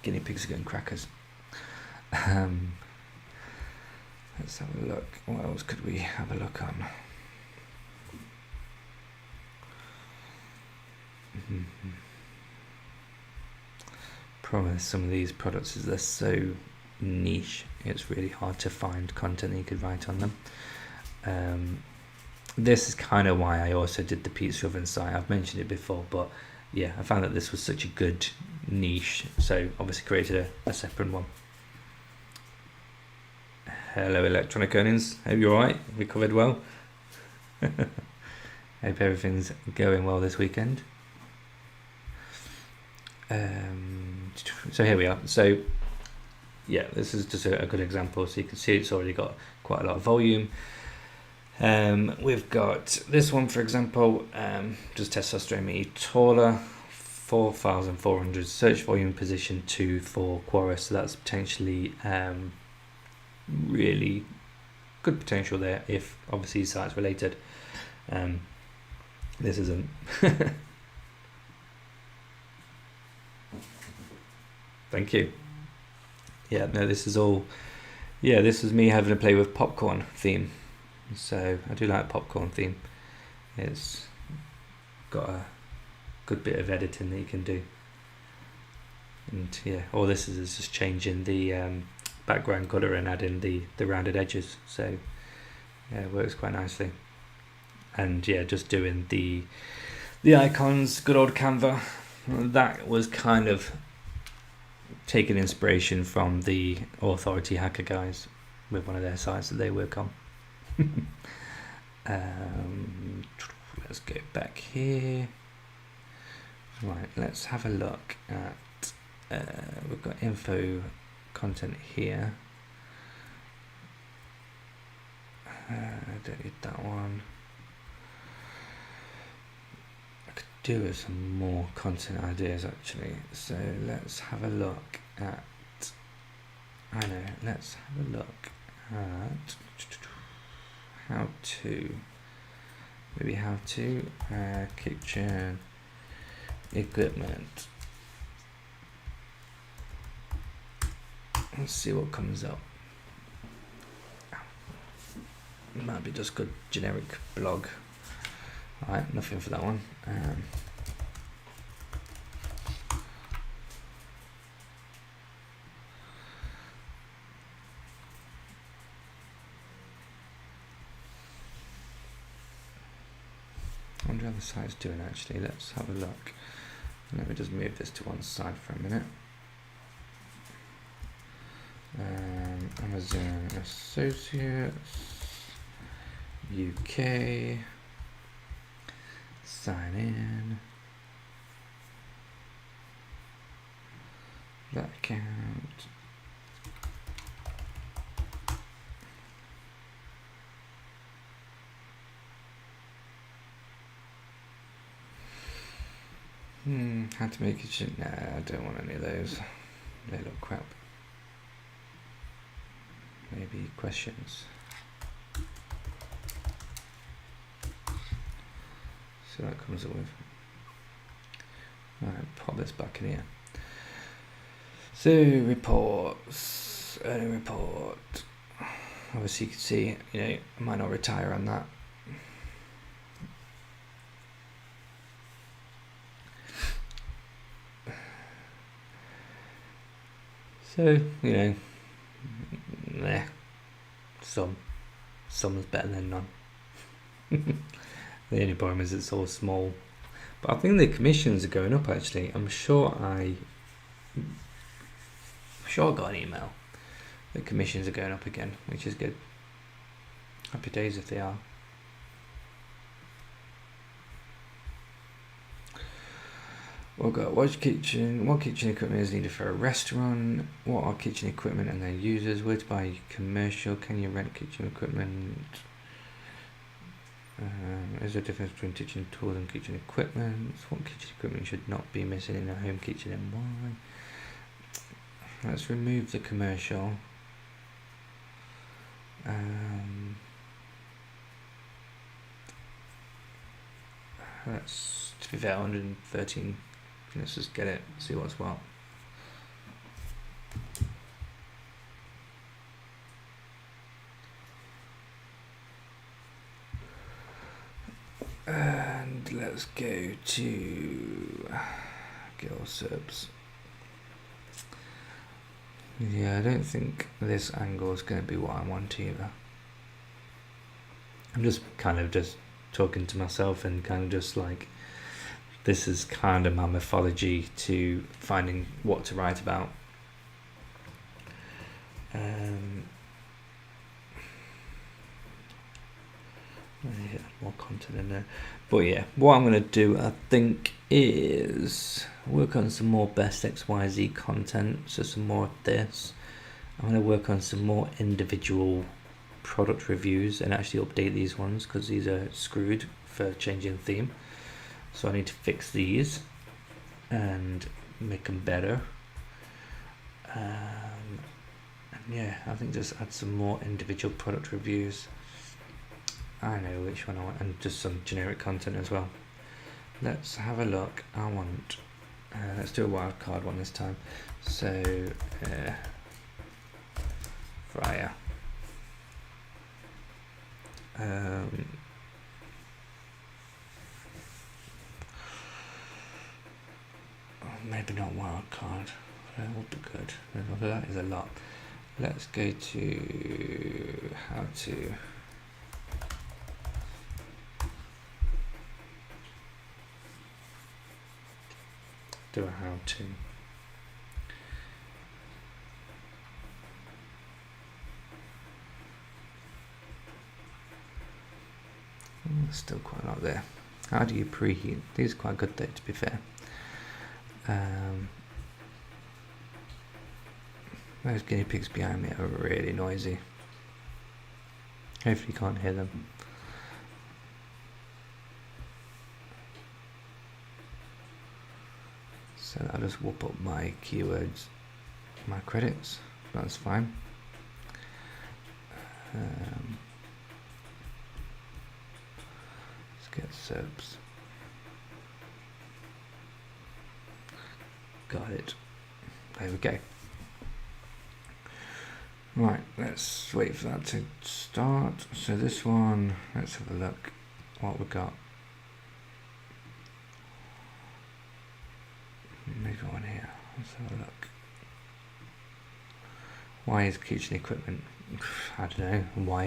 Guinea pigs are getting crackers. Let's have a look. What else could we have a look on? Problem with some of these products is they're so niche, it's really hard to find content that you could write on them. This is kind of why I also did the pizza oven site. I've mentioned it before, but yeah, I found that this was such a good niche, so obviously created a separate one. Hello Electronic Earnings, hope you're alright, recovered well. Hope everything's going well this weekend. So here we are. So yeah, this is just a good example. So you can see it's already got quite a lot of volume. We've got this one, for example, just testosterone me taller, 4,400 search volume, position 2 for Quora. So that's potentially really good potential there if obviously sites related. This isn't. Thank you. Yeah, no, this is all. Yeah, this is me having a play with popcorn theme. So I do like popcorn theme. It's got a good bit of editing that you can do. And yeah, all this is just changing the background colour and adding the rounded edges. So yeah, it works quite nicely. And yeah, just doing the icons, good old Canva. That was kind of taking inspiration from the Authority Hacker guys with one of their sites that they work on. Let's go back here. Right, let's have a look at, we've got info content here. I don't need that one. I could do with some more content ideas actually. So let's have a look at, let's have a look at how to, maybe how to, kitchen equipment. Let's see what comes up. It might be just good generic blog. Alright, nothing for that one. I wonder how the site's doing actually. Let's have a look. Let me just move this to one side for a minute. Amazon Associates UK, sign in, that account, how to make it, nah, I don't want any of those, they look crap. Maybe questions. So that comes up with. Alright, pop this back in here. So reports, earning report. Obviously you can see, I might not retire on that. So, some's better than none. The only problem is it's all small, but I think the commissions are going up actually. I'm sure I got an email. The commissions are going up again, which is good. Happy days if they are. We've got what kitchen equipment is needed for a restaurant, what are kitchen equipment and their users, where to buy commercial, can you rent kitchen equipment, is there a difference between kitchen tools and kitchen equipment, what kitchen equipment should not be missing in a home kitchen and why. Let's remove the commercial. That's, to be fair, 113. Let's just get it, see what's what. And let's go to girl subs. Yeah, I don't think this angle is going to be what I want either. I'm just kind of just talking to myself and kind of just like, this is kind of my mythology to finding what to write about. More content in there, but yeah, what I'm going to do I think is work on some more best XYZ content, so some more of this. I'm going to work on some more individual product reviews and actually update these ones because these are screwed for changing theme. So I need to fix these and make them better. And yeah, I think just add some more individual product reviews. I know which one I want, and just some generic content as well. Let's have a look. I want, let's do a wildcard one this time. So, fryer. Maybe not wildcard. That would be good. That is a lot. Let's go to how to. Do a how to. There's still quite a lot there. How do you preheat? These are quite good though, to be fair. Those guinea pigs behind me are really noisy. Hopefully you can't hear them. So I'll just whoop up my keywords, my credits. That's fine. Let's get subs. Got it. There we go. Right, let's wait for that to start. So this one, let's have a look what we got. Maybe one here. Let's have a look. Why is kitchen equipment? I don't know. Why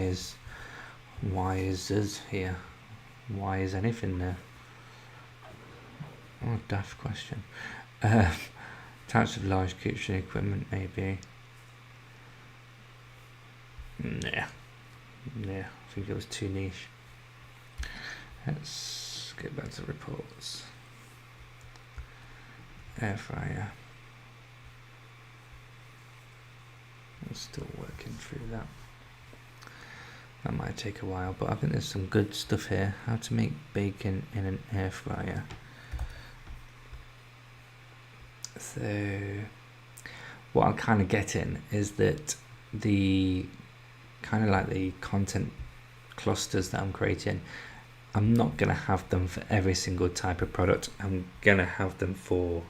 is us here? Why is anything there? Oh, daft question. Types of large kitchen equipment, maybe. Nah, I think it was too niche. Let's get back to the reports. Air fryer. I'm still working through that. That might take a while, but I think there's some good stuff here. How to make bacon in an air fryer. So what I'm kind of getting is that the kind of like the content clusters that I'm creating, I'm not going to have them for every single type of product. I'm going to have them for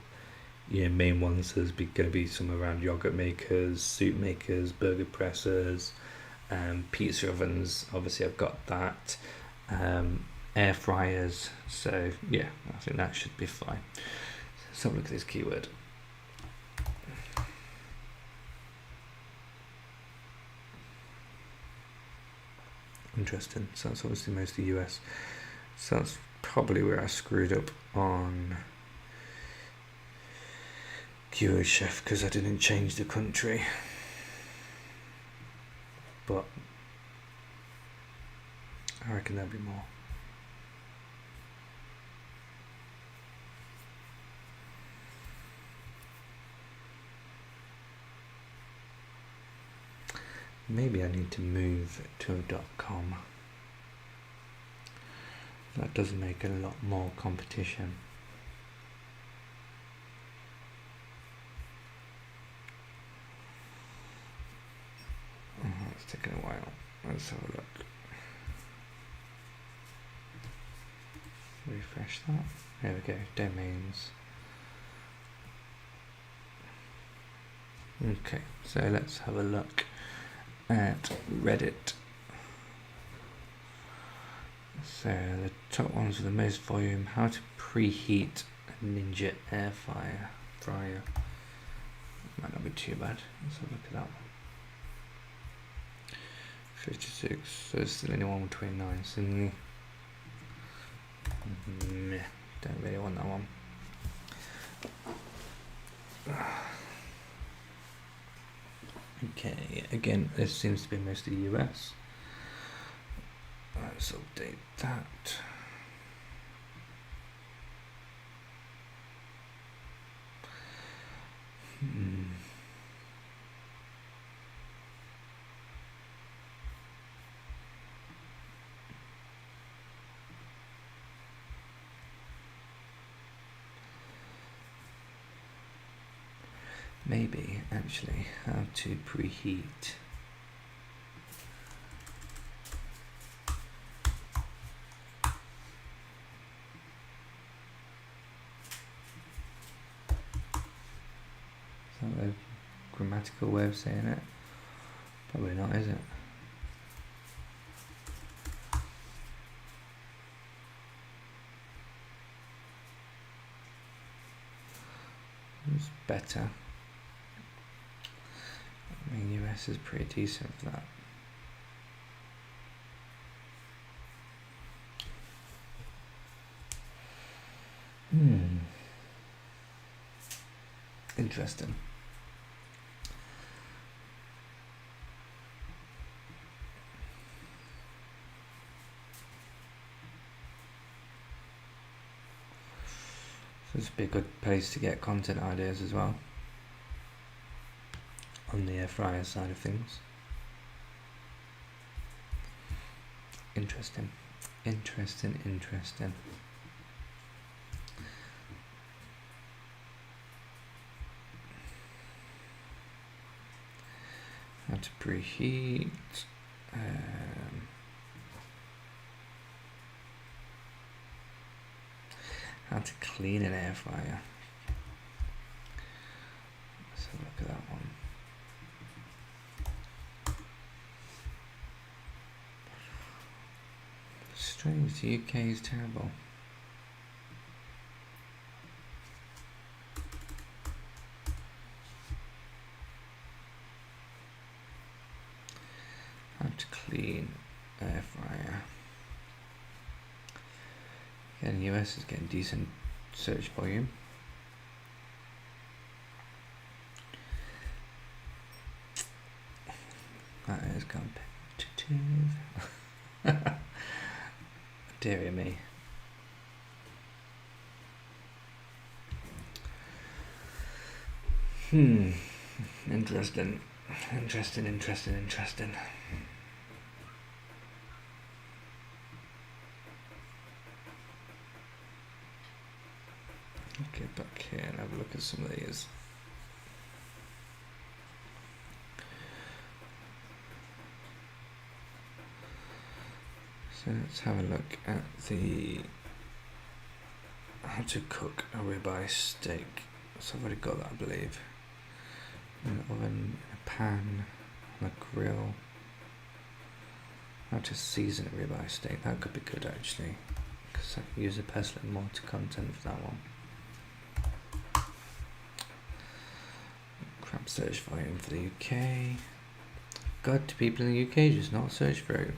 main ones. There's going to be some around yogurt makers, soup makers, burger pressers, pizza ovens. Obviously I've got that, air fryers. So yeah, I think that should be fine. Let's have a look at this keyword. Interesting. So that's obviously mostly US. So that's probably where I screwed up on keyword chef, because I didn't change the country. But I reckon there'll be more. Maybe I need to move to a .com. That does make a lot more competition. It's taking a while. Let's have a look. Refresh that. There we go. Domains. Okay, so let's have a look at Reddit. So the top ones with the most volume: how to preheat a Ninja air fryer. Might not be too bad. Let's have a look at that one. 56. So it's still only 129. So don't really want that one. Okay, again, this seems to be mostly US. Let's update that. Maybe, actually, how to preheat. Is that a grammatical way of saying it? Probably not, is it? It's better. I mean, US is pretty decent for that. Interesting. This would be a good place to get content ideas as well on the air fryer side of things. Interesting. How to preheat. How to clean an air fryer. Let's have a look at that one. Strange, the UK is terrible. How to clean air fryer. Again, US is getting decent search volume. That is competitive. Dear me. Interesting. Get back here and have a look at some of these. So let's have a look at the how to cook a ribeye steak. So I've already got that, I believe. In an oven, in a pan, on a grill. How to season a ribeye steak. That could be good actually, because I can use the pestle and mortar content for that one. Crap search volume for the UK. God, do people in the UK just not search for it?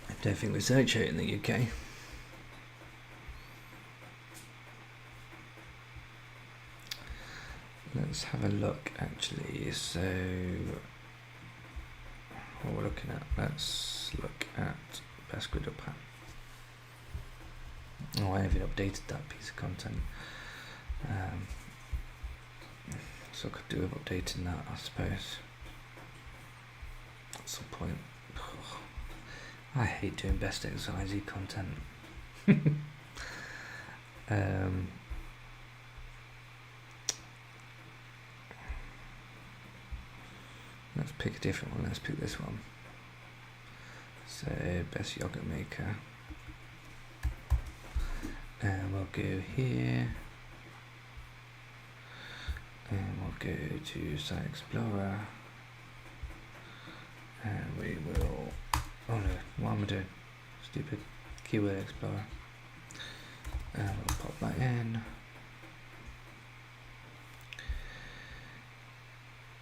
I don't think we search it in the UK. Let's have a look actually. So what we're looking at, let's look at best griddle pan. Oh, I haven't updated that piece of content. So I could do with updating that, I suppose, at some point. I hate doing best XYZ content. Let's pick a different one. Let's pick this one. So best yogurt maker, and we'll go here, and we'll go to Site Explorer, and we will. Oh no, what am I doing? Stupid. Keyword Explorer. And we'll pop that in.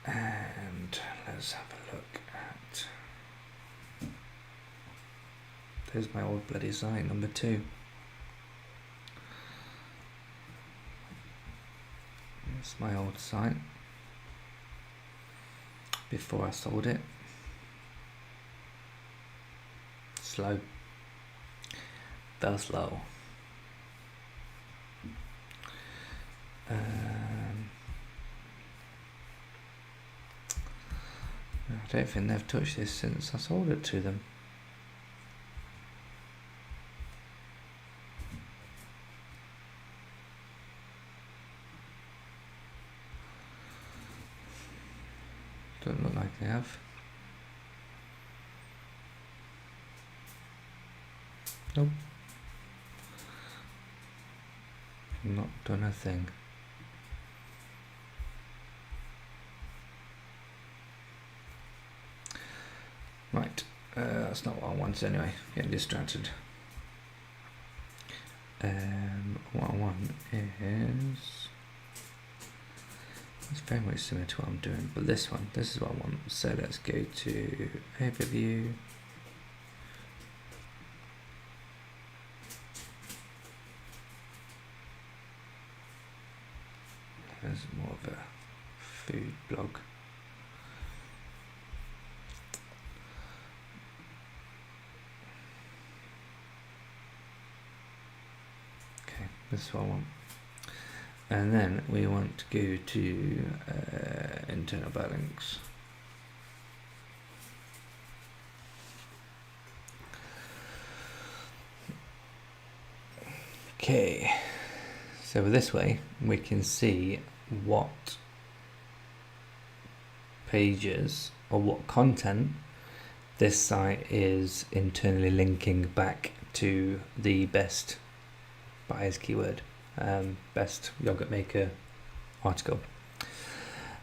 And let's have a look at. There's my old bloody site, number 2. It's my old site. Before I sold it. Slow. Very slow. I don't think they've touched this since I sold it to them. Don't look like they have. Nope. Not done a thing. Right, that's not what I wanted anyway. Getting distracted. What I want is, it's very much similar to what I'm doing, but this is what I want. So let's go to overview, is more of a food blog. Okay, this is what I want. And then we want to go to internal backlinks. Okay, so this way we can see what pages or what content this site is internally linking back to the best buyers keyword, best yogurt maker article.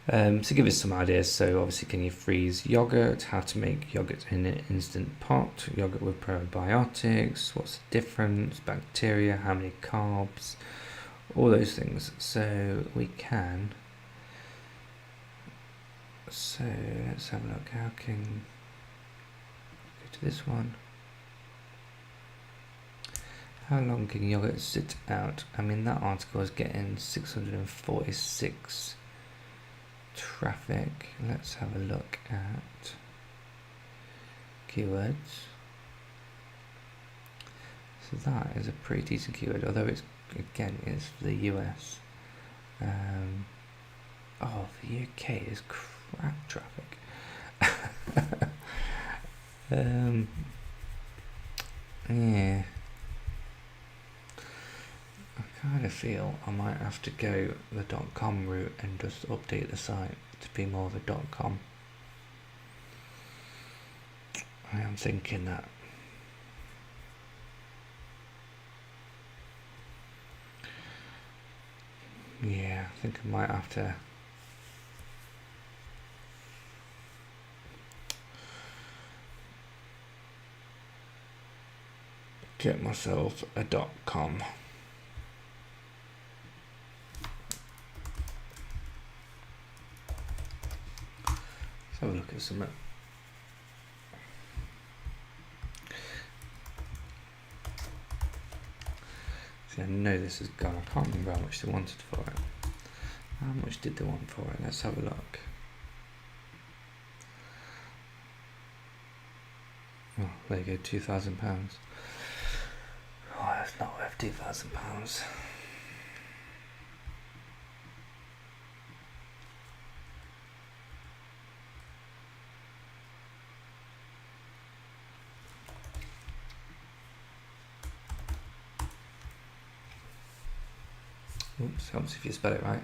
So give us some ideas. So obviously, can you freeze yogurt? How to make yogurt in an instant pot? Yogurt with probiotics. What's the difference? Bacteria. How many carbs? All those things. So we can. So let's have a look. How can go to this one? How long can yogurt sit out? I mean, that article is getting 646 traffic. Let's have a look at keywords. So that is a pretty decent keyword, although it's, again, it's for the US. Oh, the UK is crap traffic. Yeah. I kind of feel I might have to go the .com route and just update the site to be more of a .com. I am thinking that. Yeah, I think I might have to get myself a .com. Let's have a look at some. See, I know this is gone. I can't remember how much they wanted for it. How much did they want for it? Let's have a look. Oh, there you go, £2,000. Oh, that's not worth £2,000. Oops, helps if you spell it right.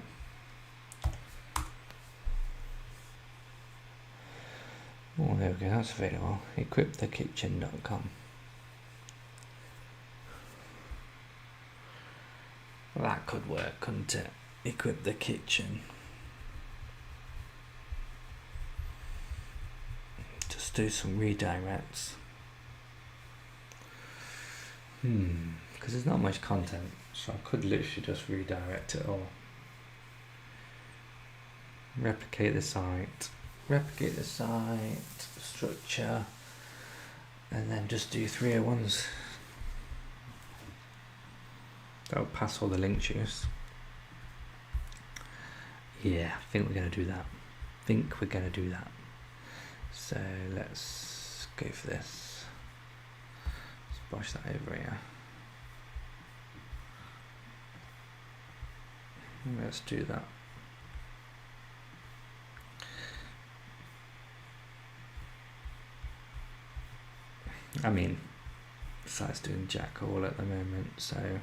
Oh, there we go, that's available. Equipthekitchen.com. Well, that could work, couldn't it? Equip the kitchen. Just do some redirects. Because there's not much content, so I could literally just redirect it all. Replicate the site, structure, and then just do 301s. That'll pass all the link juice. Yeah, I think we're going to do that. So let's go for this. Let's brush that over here. Let's do that. I mean, the site's doing jack all at the moment, so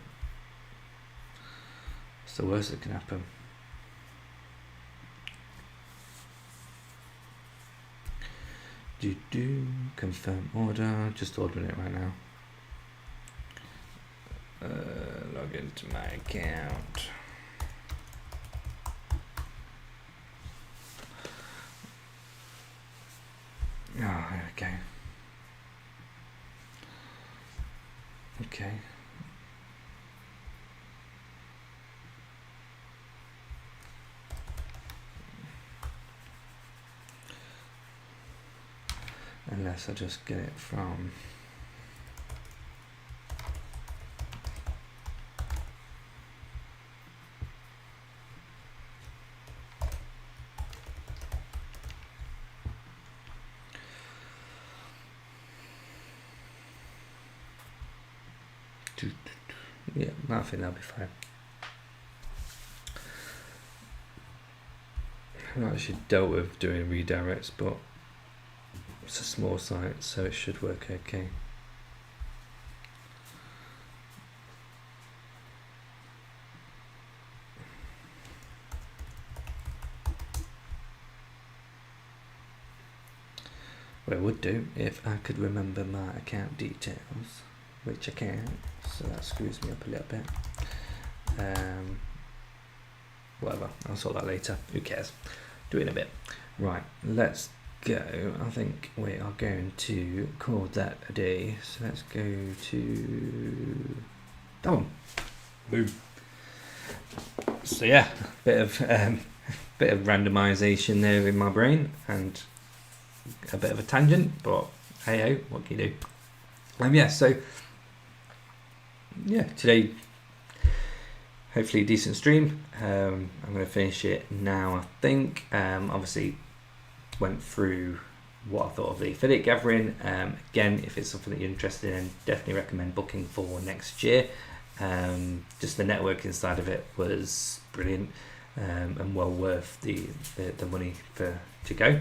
it's the worst that can happen. Confirm order, just ordering it right now. Log into my account. Oh, okay. Okay. Unless I just get it from Yeah, I think that'll be fine. I've not actually dealt with doing redirects, but it's a small site, so it should work okay. What I would do if I could remember my account details, which I can't, so that screws me up a little bit. Whatever, I'll sort that later. Who cares? Do it in a bit. Right, let's go. I think we are going to call that a day. So let's go to that one. Boom. So yeah, bit of randomization there in my brain and a bit of a tangent, but hey ho, what can you do? Yeah, so yeah, today hopefully a decent stream. I'm going to finish it now, I think. Obviously went through what I thought of the affiliate gathering. Again, if it's something that you're interested in, definitely recommend booking for next year. Just the networking side of it was brilliant, and well worth the money to go.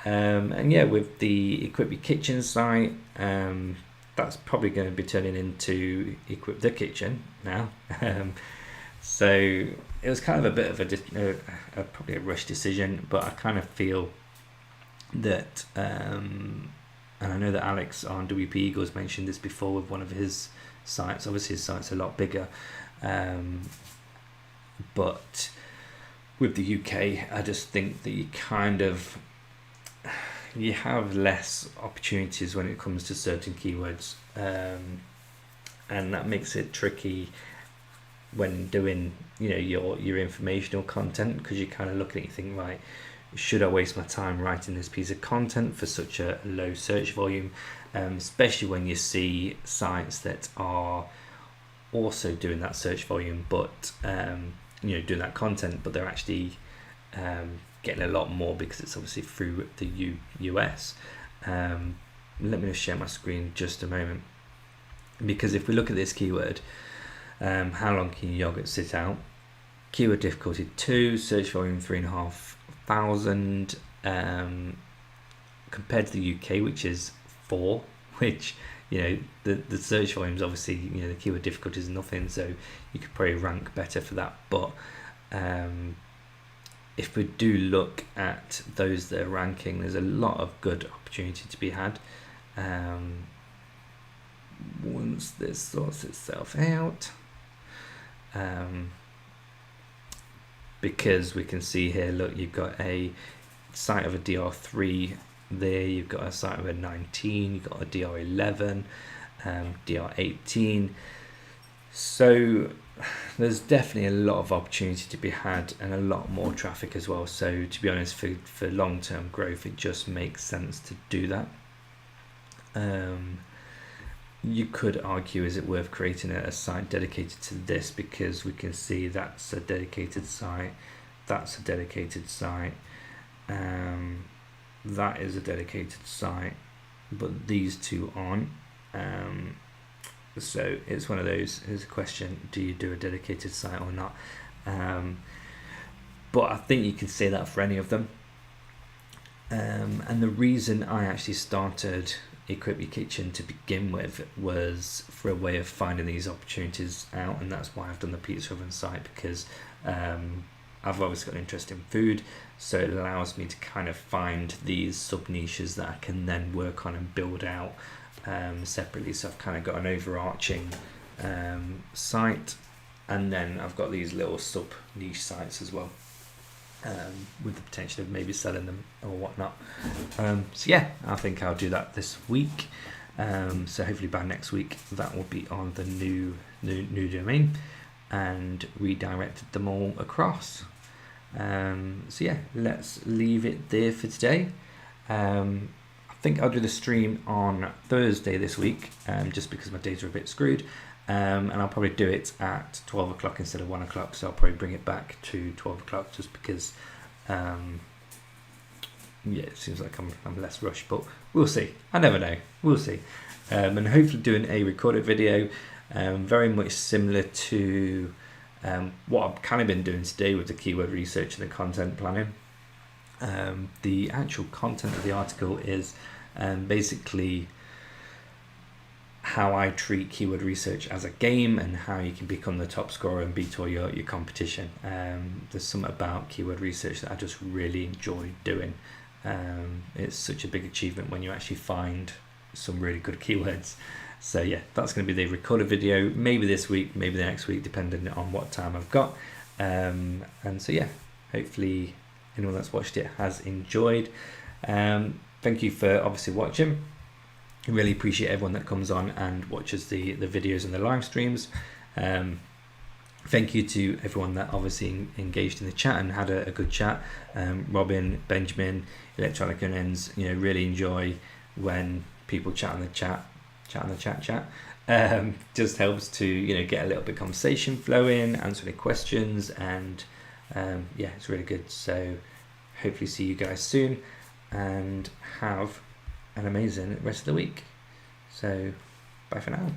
And yeah, with the Equip Your Kitchen site, that's probably going to be turning into Equip the Kitchen now. So it was kind of a bit of a probably a rush decision, but I kind of feel that, and I know that Alex on WP Eagles mentioned this before with one of his sites. Obviously his site's a lot bigger, but with the UK, I just think that you have less opportunities when it comes to certain keywords, and that makes it tricky when doing your informational content, because you're kind of looking at it, you think, right, should I waste my time writing this piece of content for such a low search volume, especially when you see sites that are also doing that search volume, but doing that content, but they're actually getting a lot more because it's obviously through the US. Let me just share my screen just a moment, because if we look at this keyword, how long can your yogurt sit out? Keyword difficulty 2, search volume 3,500, compared to the UK, which is 4, which the search volume is obviously, the keyword difficulty is nothing, so you could probably rank better for that. But if we do look at those that are ranking, there's a lot of good opportunity to be had once this sorts itself out, because we can see here, look, you've got a site of a DR3 there, you've got a site of a 19, you've got a DR11, DR18, so there's definitely a lot of opportunity to be had and a lot more traffic as well. So to be honest, for long-term growth, it just makes sense to do that. You could argue, is it worth creating a site dedicated to this, because we can see that's a dedicated site, that's a dedicated site, that is a dedicated site, but these two aren't. So it's one of those, here's a question, do you do a dedicated site or not? But I think you can say that for any of them. And the reason I actually started Equip Your Kitchen to begin with was for a way of finding these opportunities out, and that's why I've done the pizza oven site, because I've always got an interest in food, so it allows me to kind of find these sub niches that I can then work on and build out separately. So I've kind of got an overarching site, and then I've got these little sub niche sites as well, with the potential of maybe selling them or whatnot. So yeah, I think I'll do that this week. So hopefully by next week that will be on the new domain and redirected them all across. So yeah, let's leave it there for today. I think I'll do the stream on Thursday this week, just because my days are a bit screwed, and I'll probably do it at 12 o'clock instead of 1 o'clock, so I'll probably bring it back to 12 o'clock just because yeah, it seems like I'm less rushed, but we'll see. I never know, we'll see. And hopefully doing a recorded video very much similar to what I've kind of been doing today with the keyword research and the content planning. The actual content of the article is basically how I treat keyword research as a game and how you can become the top scorer and beat all your competition. There's something about keyword research that I just really enjoy doing. It's such a big achievement when you actually find some really good keywords. So yeah, that's going to be the recorded video, maybe this week, maybe the next week, depending on what time I've got. And so yeah, hopefully anyone that's watched it has enjoyed. Thank you for obviously watching. I really appreciate everyone that comes on and watches the videos and the live streams. Thank you to everyone that obviously engaged in the chat and had a good chat. Robin, Benjamin, Electronic Onions, really enjoy when people chat on the chat. Just helps to get a little bit of conversation flowing, answer any questions, and yeah, it's really good. So hopefully see you guys soon and have an amazing rest of the week. So bye for now.